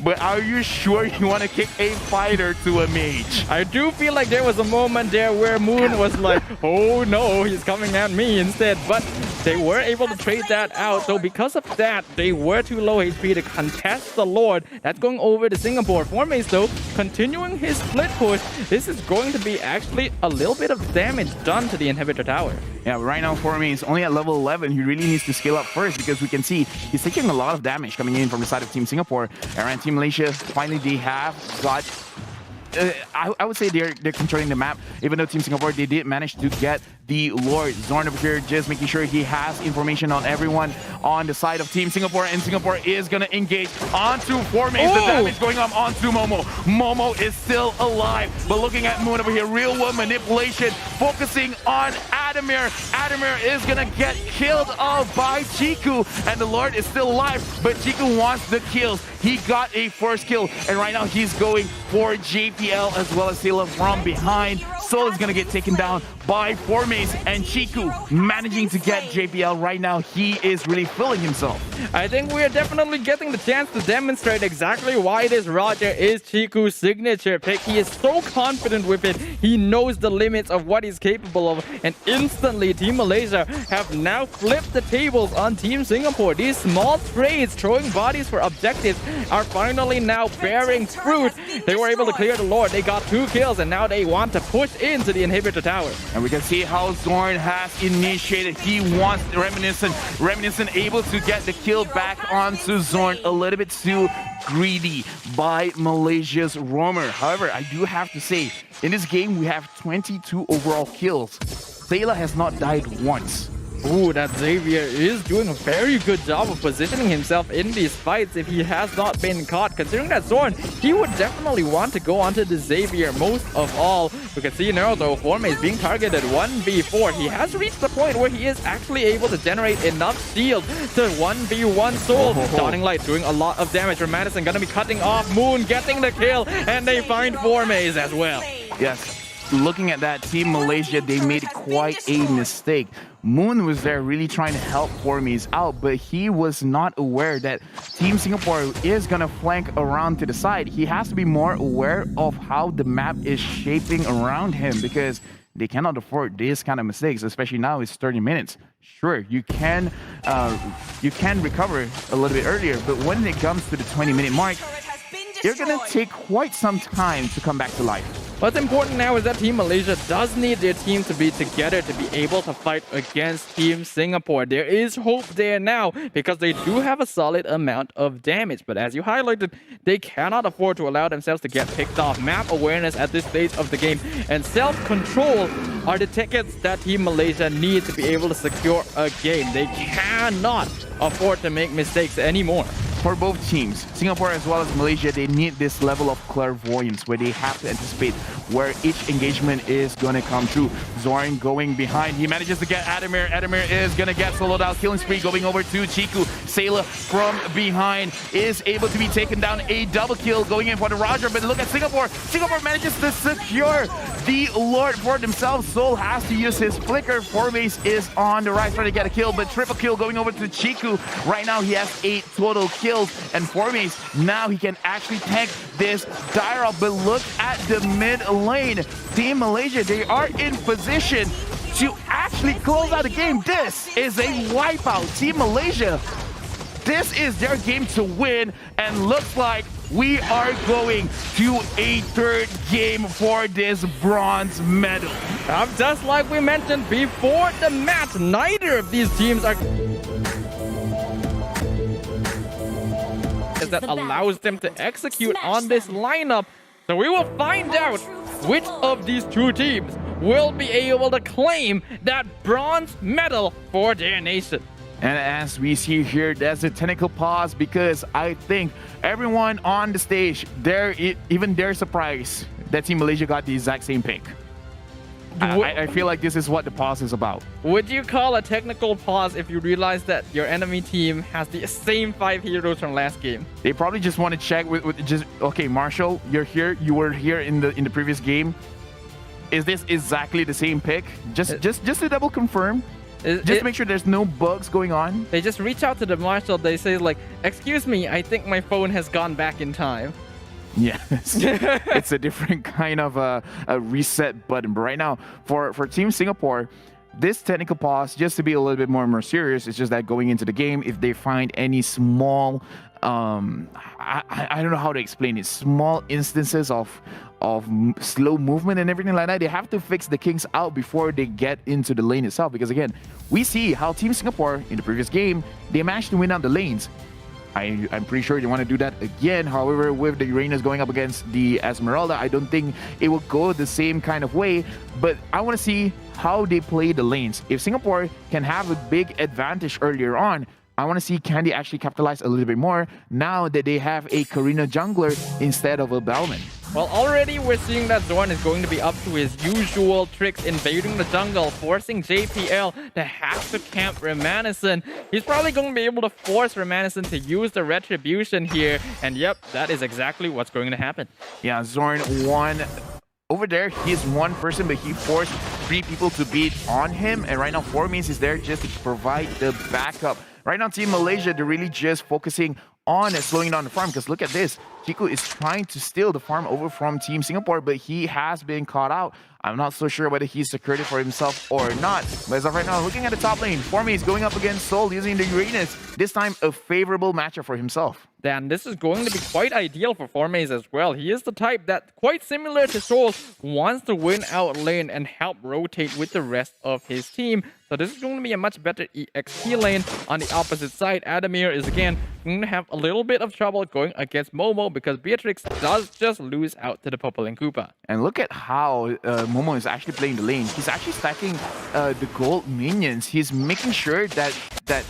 A: But are you sure you want to kick a fighter to a mage?
B: I do feel like there was a moment there where Moon was like, oh no, he's coming at me instead. But they were able to trade that out. So because of that, they were too low HP to contest the Lord. That's going over to Singapore. Formace, though, continuing his split push. This is going to be actually a little bit of damage done to the inhibitor tower.
A: Yeah, but right now Formace only at level 11. He really needs to scale up first, because we can see he's taking a lot of damage coming in from the side of Team Singapore. And Team Malaysia, finally they have got... I would say they're controlling the map, even though Team Singapore, they did manage to get the Lord. Zorn over here just making sure he has information on everyone on the side of Team Singapore, and Singapore is going to engage onto Formace. The damage going on onto Momo. Momo is still alive, but looking at Moon over here, real world manipulation, focusing on Adamir. Adamir is going to get killed off by Chiku, and the Lord is still alive, but Chiku wants the kills. He got a first kill, and right now he's going for JPL as well as Sayla from behind. Soul is going to get taken down by Formace, and Chiku managing to get JPL right now. He is really feeling himself.
B: I think we are definitely getting the chance to demonstrate exactly why this Roger is Chiku's signature pick. He is so confident with it. He knows the limits of what he's capable of, and instantly Team Malaysia have now flipped the tables on Team Singapore. These small trades, throwing bodies for objectives, are finally now bearing fruit. They were able to clear the Lord. They got 2 kills, and now they want to push into the inhibitor tower.
A: And we can see how Zorn has initiated. He wants Reminiscent. Reminiscent able to get the kill back onto Zorn. A little bit too greedy by Malaysia's Roamer. However, I do have to say, in this game, we have 22 overall kills. Sayla has not died once.
B: Ooh, that Xavier is doing a very good job of positioning himself in these fights if he has not been caught. Considering that Zorn, he would definitely want to go onto the Xavier most of all. We can see now, though, Formace being targeted 1v4. He has reached the point where he is actually able to generate enough shield to 1v1 Soul. Dawning Light doing a lot of damage. Madison gonna be cutting off Moon, getting the kill, and they find Formace as well.
A: Yes. Looking at that, Team Malaysia, they made quite a mistake. Moon was there really trying to help Formies out, but he was not aware that Team Singapore is going to flank around to the side. He has to be more aware of how the map is shaping around him, because they cannot afford this kind of mistakes, especially now it's 30 minutes. Sure, you can recover a little bit earlier, but when it comes to the 20-minute mark, you're going to take quite some time to come back to life.
B: What's important now is that Team Malaysia does need their team to be together to be able to fight against Team Singapore. There is hope there now because they do have a solid amount of damage. But as you highlighted, they cannot afford to allow themselves to get picked off. Map awareness at this stage of the game and self-control are the tickets that Team Malaysia need to be able to secure a game. They cannot afford to make mistakes anymore.
A: For both teams, Singapore as well as Malaysia, they need this level of clairvoyance where they have to anticipate where each engagement is going to come through. Zorn going behind. He manages to get Adamir. Adamir is going to get soloed out. Killing spree going over to Chiku. Sailor from behind is able to be taken down. A double kill going in for the Roger. But look at Singapore. Singapore manages to secure the Lord for themselves. Soul has to use his flicker. Forbase is on the right trying to get a kill, but triple kill going over to Chiku. Right now he has 8 total kills. And Forbase, now he can actually tank this Dyra. But look at the mid lane. Team Malaysia, they are in position to actually close out the game. This is a wipeout. Team Malaysia, this is their game to win. And looks like we are going to a third game for this bronze medal.
B: Just like we mentioned before the match, neither of these teams are... that allows them to execute on this lineup. So we will find out which of these two teams will be able to claim that bronze medal for their nation.
A: And as we see here, there's a technical pause because I think everyone on the stage, even they're surprised that Team Malaysia got the exact same pick. I feel like this is what the pause is about.
B: Would you call a technical pause if you realize that your enemy team has the same 5 heroes from last game?
A: They probably just want to check with just, okay, Marshall, you're here. You were here in the previous game. Is this exactly the same pick? Just to double confirm. Just to make sure there's no bugs going on.
B: They just reach out to the Marshall. They say like, excuse me, I think my phone has gone back in time.
A: Yes, it's a different kind of a reset button. But right now, for Team Singapore, this technical pause, just to be a little bit more serious, it's just that going into the game, if they find any small, I don't know how to explain it, small instances of slow movement and everything like that, they have to fix the kinks out before they get into the lane itself. Because again, we see how Team Singapore in the previous game, they managed to win out the lanes. I'm pretty sure they want to do that again. However, with the Uranus going up against the Esmeralda, I don't think it will go the same kind of way. But I want to see how they play the lanes. If Singapore can have a big advantage earlier on, I want to see can they actually capitalize a little bit more now that they have a Karina jungler instead of a Bellman.
B: Well, already we're seeing that Zorn is going to be up to his usual tricks, invading the jungle, forcing JPL to have to camp Remanison. He's probably going to be able to force Remanison to use the Retribution here. And yep, that is exactly what's going to happen.
A: Yeah, Zorn won. Over there, he's one person, but he forced 3 people to beat on him. And right now, Formies is there just to provide the backup. Right now, Team Malaysia, they're really just focusing on slowing down the farm, because look at this. Chiku is trying to steal the farm over from Team Singapore, but he has been caught out. I'm not so sure whether he's secured it for himself or not. But as of right now, looking at the top lane, Formy is going up against Soul using the Uranus. This time, a favorable matchup for himself.
B: Dan, this is going to be quite ideal for Formaze as well. He is the type that, quite similar to Soul, wants to win out lane and help rotate with the rest of his team. So this is going to be a much better EXP lane. On the opposite side, Adamir is again going to have a little bit of trouble going against Momo because Beatrix does just lose out to the Popolin Koopa.
A: And look at how Momo is actually playing the lane. He's actually stacking the gold minions. He's making sure that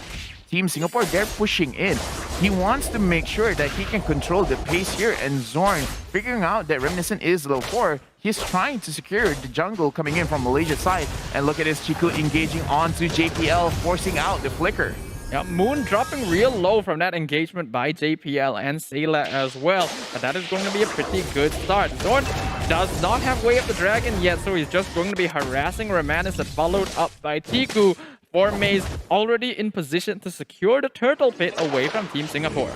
A: Team Singapore, they're pushing in. He wants to make sure that he can control the pace here, and Zorn, figuring out that Reminiscent is low 4, he's trying to secure the jungle coming in from Malaysia's side. And look at this, Chiku engaging onto JPL, forcing out the flicker.
B: Yeah, Moon dropping real low from that engagement by JPL and Sayla as well. But that is going to be a pretty good start. Zorn does not have Way of the Dragon yet, so he's just going to be harassing Remanis, followed up by Tiku. 4 Mays already in position to secure the turtle pit away from Team Singapore.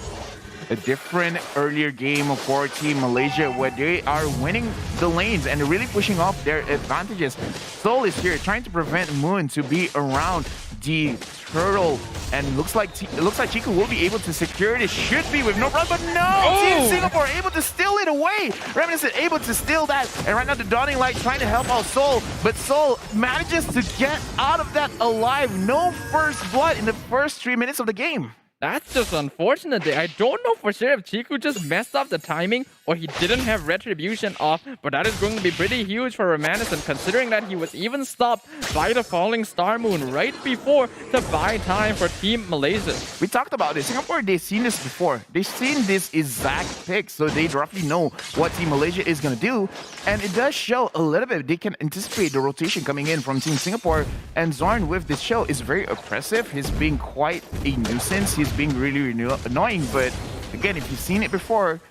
A: A different earlier game for Team Malaysia where they are winning the lanes and really pushing off their advantages. Soul is here trying to prevent Moon to be around the turtle, and looks like Chiku will be able to secure it. Should be with no problem, but no! Team Singapore able to steal it away. Reminiscent able to steal that, and right now the Dawning Light trying to help out Soul, but Soul manages to get out of that alive. No first blood in the first 3 minutes of the game.
B: That's just unfortunate. I don't know for sure if Chiku just messed up the timing or he didn't have Retribution off, but that is going to be pretty huge for Reminiscent, considering that he was even stopped by the falling Star Moon right before to buy time for Team Malaysia.
A: We talked about this. Singapore, they've seen this before. They've seen this exact pick, so they roughly know what Team Malaysia is going to do. And it does show a little bit. They can anticipate the rotation coming in from Team Singapore. And Zorn with this show is very oppressive. He's being quite a nuisance. He's being really annoying. But again, if you've seen it before,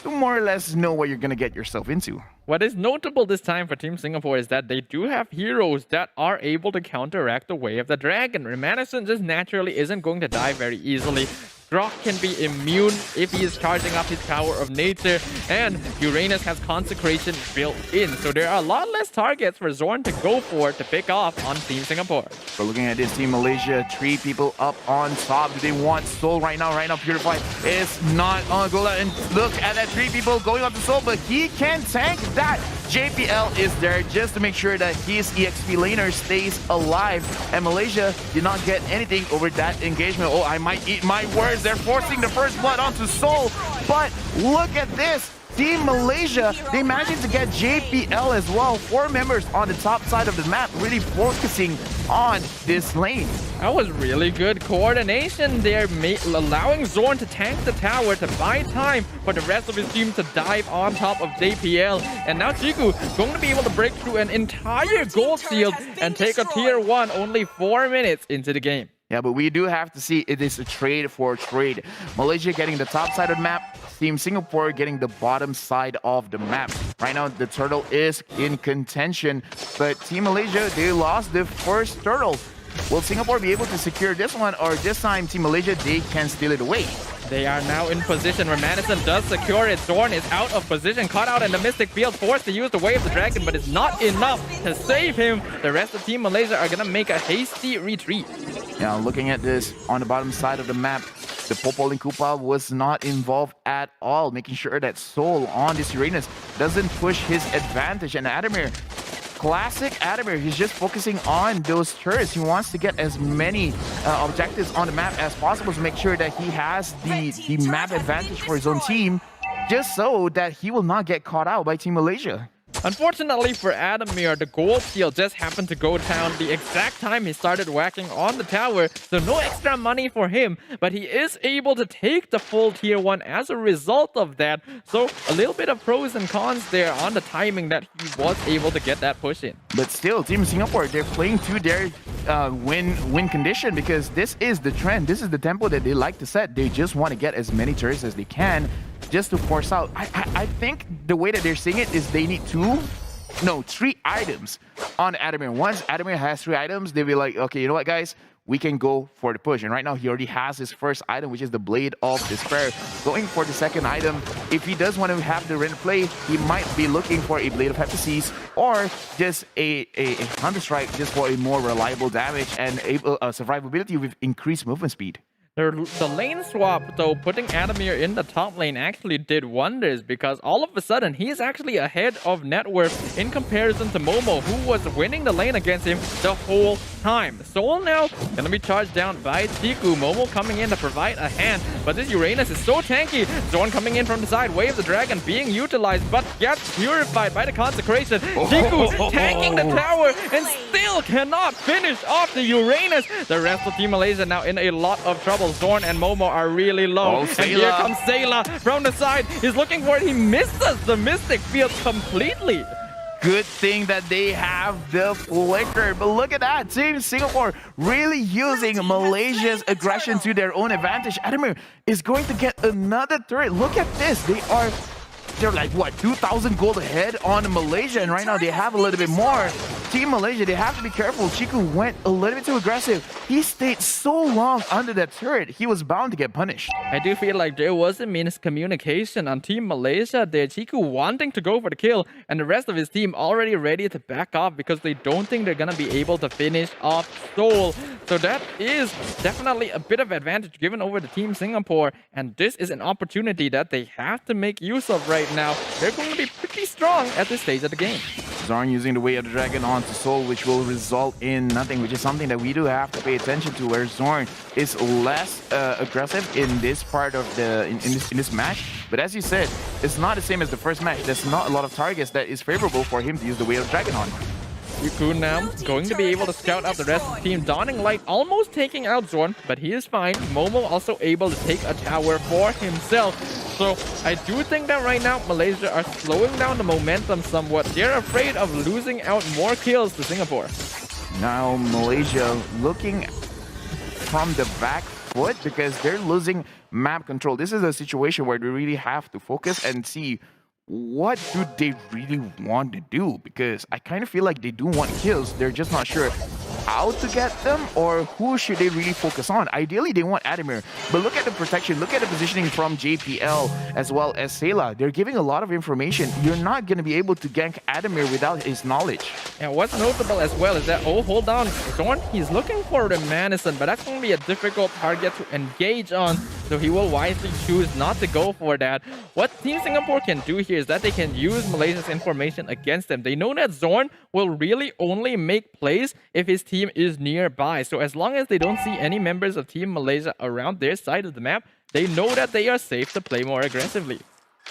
A: you more or less know what you're going to get yourself into.
B: What is notable this time for Team Singapore is that they do have heroes that are able to counteract the Way of the Dragon. Reminiscent just naturally isn't going to die very easily. Grok can be immune if he is charging up his power of nature, and Uranus has Consecration built in. So there are a lot less targets for Zorn to go for to pick off on Team Singapore.
A: We're looking at this Team Malaysia, 3 people up on top. Do they want Soul right now? Right now, Purify is not on Gola. And look at that 3 people going up to Soul, but he can tank that. JPL is there just to make sure that his EXP laner stays alive. And Malaysia did not get anything over that engagement. Oh, I might eat my words. They're forcing the first blood onto Soul. But look at this. Team Malaysia, they managed to get JPL as well. 4 members on the top side of the map, really focusing on this lane.
B: That was really good coordination there, allowing Zorn to tank the tower to buy time for the rest of his team to dive on top of JPL. And now Chiku going to be able to break through an entire gold field and take a tier 1 only 4 minutes into the game.
A: Yeah, but we do have to see it is a trade for trade. Malaysia getting the top side of the map, Team Singapore getting the bottom side of the map. Right now, the turtle is in contention, but Team Malaysia, they lost the first turtle. Will Singapore be able to secure this one, or this time Team Malaysia, they can steal it away?
B: They are now in position. Reminiscent does secure it. Zorn is out of position, caught out in the Mystic Field, forced to use the Way of the Dragon, but it's not enough to save him. The rest of Team Malaysia are going to make a hasty retreat.
A: Now, looking at this on the bottom side of the map, the Popoling Koopa was not involved at all, making sure that Soul on this Uranus doesn't push his advantage. And Adamir, classic Adamir, he's just focusing on those turrets. He wants to get as many objectives on the map as possible to make sure that he has the map advantage for his own team, just so that he will not get caught out by Team Malaysia.
B: Unfortunately for Adamir, the gold field just happened to go down the exact time he started whacking on the tower, so no extra money for him, but he is able to take the full tier 1 as a result of that. So a little bit of pros and cons there on the timing that he was able to get that push in.
A: But still, Team Singapore, they're playing to their win condition, because this is the trend. This is the tempo that they like to set. They just want to get as many turrets as they can, just to force out. I think the way that they're seeing it is they need 3 items on Adamir. Once Adamir has 3 items, they'll be like, okay, you know what, guys? We can go for the push. And right now, he already has his first item, which is the Blade of Despair. Going for the second item, if he does want to have the rent play, he might be looking for a Blade of Hephaestus or just a Thunder Strike, just for a more reliable damage and survivability with increased movement speed.
B: The lane swap, though, putting Adamir in the top lane actually did wonders, because all of a sudden he is actually ahead of net worth in comparison to Momo, who was winning the lane against him the whole time. Soul now gonna be charged down by Chiku. Momo coming in to provide a hand, but this Uranus is so tanky. Zorn coming in from the side, Way of the Dragon being utilized, but gets purified by the Consecration. Chiku tanking the tower and still cannot finish off the Uranus. The rest of Team Malaysia now in a lot of trouble. Zorn and Momo are really low. And here comes Sayla from the side. He's looking for it. He misses the Mystic Field completely.
A: Good thing that they have the flicker. But look at that. Team Singapore really using Malaysia's aggression to their own advantage. Adamir is going to get another turret. Look at this. They're like, what, 2,000 gold ahead on Malaysia, and right now they have a little bit more. Team Malaysia, they have to be careful. Chiku went a little bit too aggressive. He stayed so long under that turret. He was bound to get punished.
B: I do feel like there was a miscommunication on Team Malaysia there. Chiku wanting to go for the kill, and the rest of his team already ready to back off because they don't think they're gonna be able to finish off Seoul. So that is definitely a bit of advantage given over the Team Singapore, and this is an opportunity that they have to make use of right now. They're going to be pretty strong at this stage of the game.
A: Zorn using the Way of the Dragon onto Soul, which will result in nothing, which is something that we do have to pay attention to, where Zorn is less aggressive in this part of the in this match. But as you said, it's not the same as the first match. There's not a lot of targets that is favorable for him to use the Way of the Dragon on.
B: Yukun now going to be able to scout out the rest of the team. Dawning Light almost taking out Zorn, but he is fine. Momo also able to take a tower for himself. So I do think that right now Malaysia are slowing down the momentum somewhat. They're afraid of losing out more kills to Singapore.
A: Now Malaysia looking from the back foot because they're losing map control. This is a situation where they really have to focus and see what do they really want to do, because I kind of feel like they do want kills. They're just not sure how to get them or who should they really focus on. Ideally, they want Adamir, but look at the protection, look at the positioning from JPL as well as Sayla. They're giving a lot of information. You're not going to be able to gank Adamir without his knowledge.
B: And what's notable as well is that, oh, hold on, Zorn, he's looking for the Madison, but that's going to be a difficult target to engage on, so he will wisely choose not to go for that. What Team Singapore can do here is that they can use Malaysia's information against them. They know that Zorn will really only make plays if his team is nearby. So as long as they don't see any members of Team Malaysia around their side of the map, they know that they are safe to play more aggressively.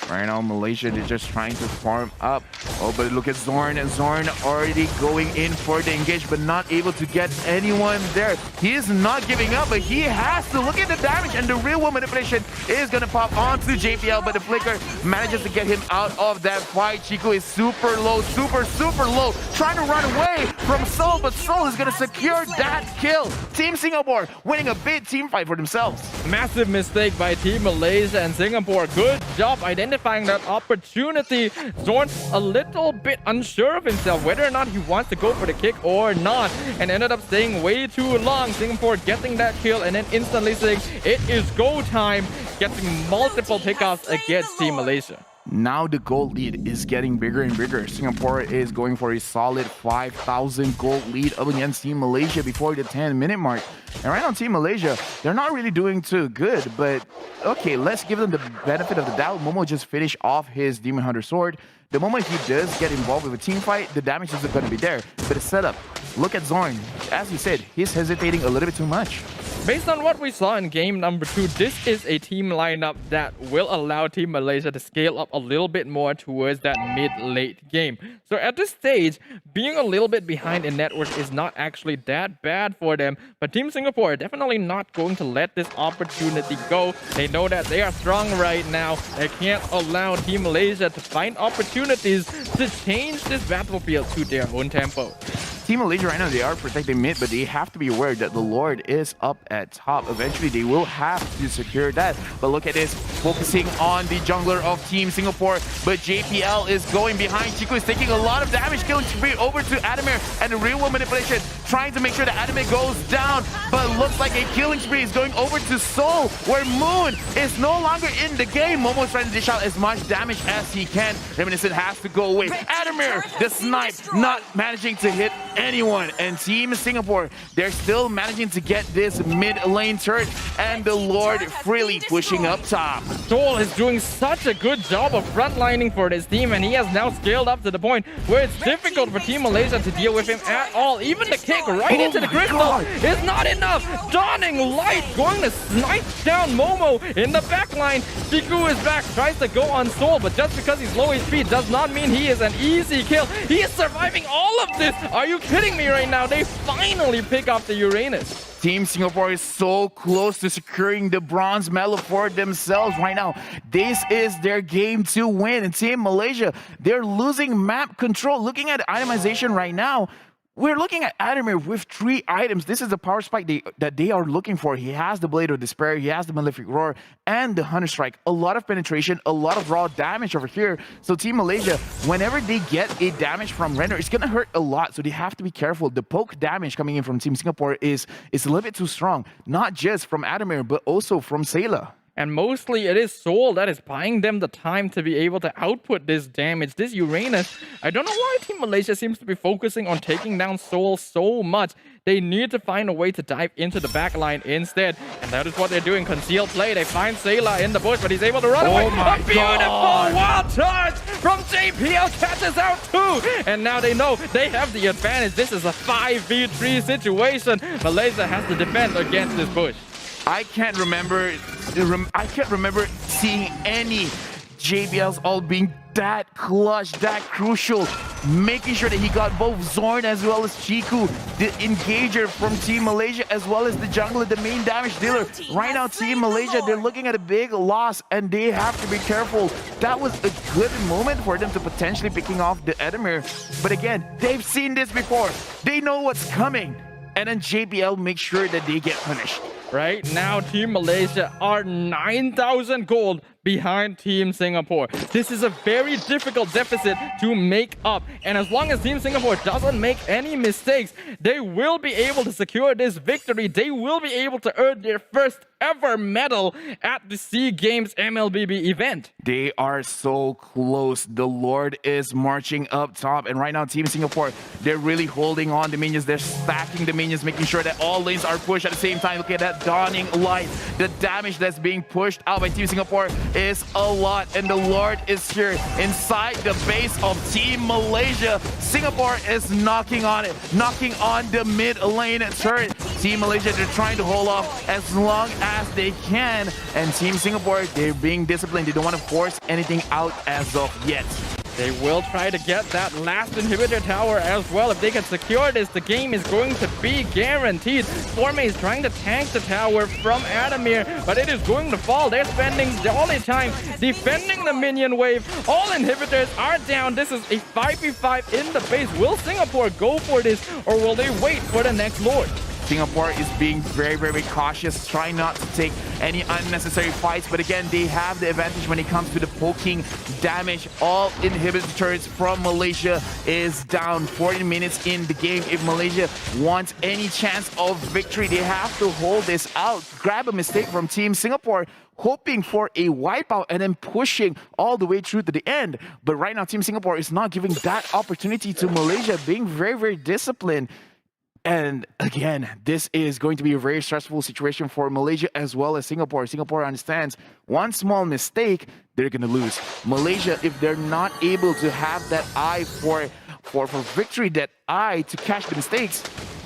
A: Right now, Malaysia, they're just trying to farm up. Oh, but look at Zorn. And Zorn already going in for the engage, but not able to get anyone there. He is not giving up, but he has to look at the damage. And the real world manipulation is going to pop onto JPL, but the flicker manages to get him out of that fight. Chiku is super low, super low, trying to run away from Seoul, but Seoul is going to secure that kill. Team Singapore winning a big team fight for themselves.
B: Massive mistake by Team Malaysia and Singapore. Good job identifying that opportunity. Zorn a little bit unsure of himself whether or not he wants to go for the kick or not, and ended up staying way too long. Singapore getting that kill and then instantly saying it is go time, getting multiple pickoffs against Team Malaysia.
A: Now the gold lead is getting bigger and bigger. Singapore is going for a solid 5,000 gold lead up against Team Malaysia before the 10-minute mark. And right now, Team Malaysia, they're not really doing too good, but okay, let's give them the benefit of the doubt. Momo just finished off his Demon Hunter sword. The moment he does get involved with a team fight, the damage isn't going to be there. But it's set up. Look at Zorn. As you said, he's hesitating a little bit too much.
B: Based on what we saw in game number 2, this is a team lineup that will allow Team Malaysia to scale up a little bit more towards that mid-late game. So at this stage, being a little bit behind in net worth is not actually that bad for them. But Team Singapore are definitely not going to let this opportunity go. They know that they are strong right now. They can't allow Team Malaysia to find opportunities to change this battlefield to their own tempo.
A: Team Malaysia right now, they are protecting mid, but they have to be aware that the Lord is up at top. Eventually, they will have to secure that. But look at this, focusing on the jungler of Team Singapore, but JPL is going behind. Chiku is taking a lot of damage, killing spree over to Adamir, and the real world manipulation, trying to make sure that Adamir goes down, but looks like a killing spree is going over to Seoul, where Moon is no longer in the game. Momo's trying to dish out as much damage as he can. Reminiscent has to go away. Adamir, the snipe, not managing to hit anyone, and Team Singapore, they're still managing to get this mid lane turret, and the Lord freely pushing up top.
B: Seoul is doing such a good job of frontlining for this team, and he has now scaled up to the point where it's difficult for Team Malaysia to deal with him at all. Even the kick right into the crystal is not enough. Dawning Light going to snipe down Momo in the back line. Chiku is back, tries to go on Seoul, but just because he's low HP does not mean he is an easy kill. He is surviving all of this. Are you kidding me right now? They finally pick up the Uranus.
A: Team Singapore is so close to securing the bronze medal for themselves right now. This is their game to win. And Team Malaysia, they're losing map control. Looking at itemization right now, We're looking at Adamir with 3 items. This is the power spike that they are looking for. He has the Blade of Despair, he has the Malefic Roar, and the Hunter Strike. A lot of penetration, a lot of raw damage over here. So Team Malaysia, whenever they get a damage from Render, it's gonna hurt a lot. So they have to be careful. The poke damage coming in from Team Singapore is a little bit too strong. Not just from Adamir, but also from Sayla.
B: And mostly it is Soul that is buying them the time to be able to output this damage. This Uranus, I don't know why Team Malaysia seems to be focusing on taking down Soul so much. They need to find a way to dive into the backline instead. And that is what they're doing. Concealed play. They find Sayla in the bush, but he's able to run away.
A: My
B: A beautiful
A: God.
B: wild charge from JPL, catches out 2. And now they know they have the advantage. This is a 5v3 situation. Malaysia has to defend against this bush.
A: I can't remember seeing any JBLs all being that clutch, that crucial, making sure that he got both Zorn as well as Chiku, the engager from Team Malaysia, as well as the jungler, the main damage dealer. Right now, Team Malaysia, they're looking at a big loss, and they have to be careful. That was a good moment for them to potentially picking off the Adamir. But again, they've seen this before. They know what's coming. And then JBL makes sure that they get punished.
B: Right now, Team Malaysia are 9,000 gold behind Team Singapore. This is a very difficult deficit to make up. And as long as Team Singapore doesn't make any mistakes, they will be able to secure this victory. They will be able to earn their first ever medal at the SEA Games MLBB event.
A: They are so close. The Lord is marching up top. And right now, Team Singapore, they're really holding on the minions. They're stacking the minions, making sure that all lanes are pushed at the same time. Look at that dawning light. The damage that's being pushed out by Team Singapore is a lot. And the Lord is here inside the base of Team Malaysia. Singapore is knocking on it, knocking on the mid lane turret. Team Malaysia, they're trying to hold off as long as they can. And Team Singapore, they're being disciplined. They don't want to force anything out as of yet.
B: They will try to get that last inhibitor tower as well. If they can secure this, the game is going to be guaranteed. Forme is trying to tank the tower from Adamir, but it is going to fall. They're spending all their time defending the minion wave. All inhibitors are down. This is a 5v5 in the base. Will Singapore go for this, or will they wait for the next Lord?
A: Singapore is being very, very cautious, trying not to take any unnecessary fights. But again, they have the advantage when it comes to the poking damage. All inhibitors from Malaysia is down. 40 minutes in the game. If Malaysia wants any chance of victory, they have to hold this out. Grab a mistake from Team Singapore, hoping for a wipeout and then pushing all the way through to the end. But right now, Team Singapore is not giving that opportunity to Malaysia, being very, very disciplined. And again, this is going to be a very stressful situation for Malaysia as well as Singapore. Singapore understands one small mistake, they're going to lose. Malaysia, if they're not able to have that eye for victory, that eye to catch the mistakes,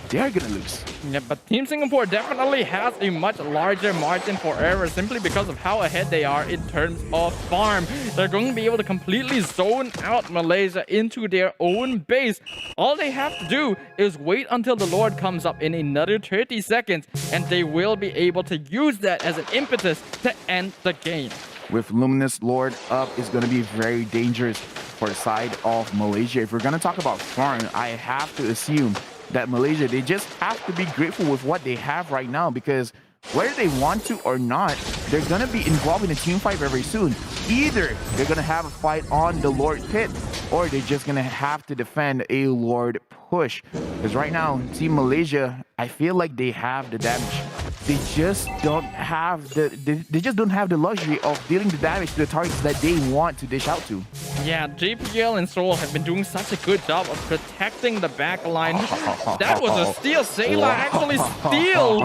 A: they are going to lose.
B: Yeah, but Team Singapore definitely has a much larger margin for error simply because of how ahead they are in terms of farm. They're going to be able to completely zone out Malaysia into their own base. All they have to do is wait until the Lord comes up in another 30 seconds, and they will be able to use that as an impetus to end the game.
A: With Luminous Lord up, is going to be very dangerous for the side of Malaysia. If we're going to talk about farm, I have to assume that Malaysia, they just have to be grateful with what they have right now, because whether they want to or not, they're going to be involved in a team fight very soon. Either they're going to have a fight on the Lord pit, or they're just going to have to defend a Lord push. Because right now, Team Malaysia, I feel like they have the damage. They just don't have the luxury of dealing the damage to the targets that they want to dish out to.
B: Yeah, JPL and Soul have been doing such a good job of protecting the back line. That was a steal. Sayla actually steals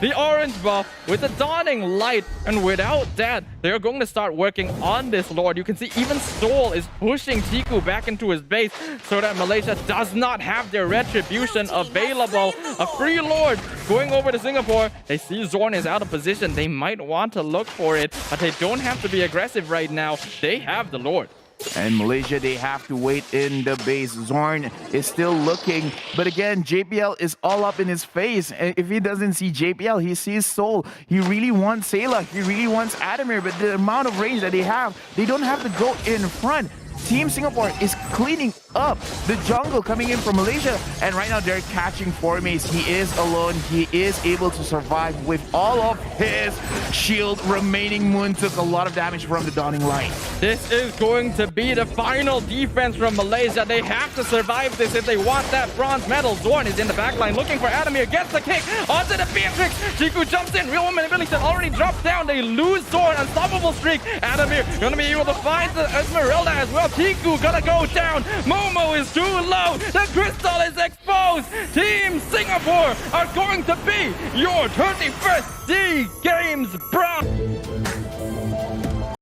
B: the orange buff with the dawning light. And without that, they're going to start working on this Lord. You can see even Soul is pushing Tiku back into his base so that Malaysia does not have their retribution available. A free Lord going over to Singapore. They see Zorn is out of position. They might want to look for it, but they don't have to be aggressive right now. They have the Lord.
A: And Malaysia, they have to wait in the base. Zorn is still looking, but again, JPL is all up in his face. And if he doesn't see JPL, he sees Soul. He really wants Sayla. He really wants Adamir, but the amount of range that they have, they don't have to go in front. Team Singapore is cleaning up the jungle coming in from Malaysia, and right now they're catching Formace. He is alone. He is able to survive with all of his shield remaining. Moon took a lot of damage from the Dawning Light.
B: This is going to be the final defense from Malaysia. They have to survive this if they want that bronze medal. Zorn is in the backline looking for Adamir. Gets the kick onto the Beatrix. Chiku jumps in. Real Woman Billington already dropped down. They lose Zorn. Unstoppable streak. Adamir gonna be able to find the Esmeralda as well. Tiku gonna go down. Momo is too low. The crystal is exposed. Team Singapore are going to be your 31st SEA Games bronze.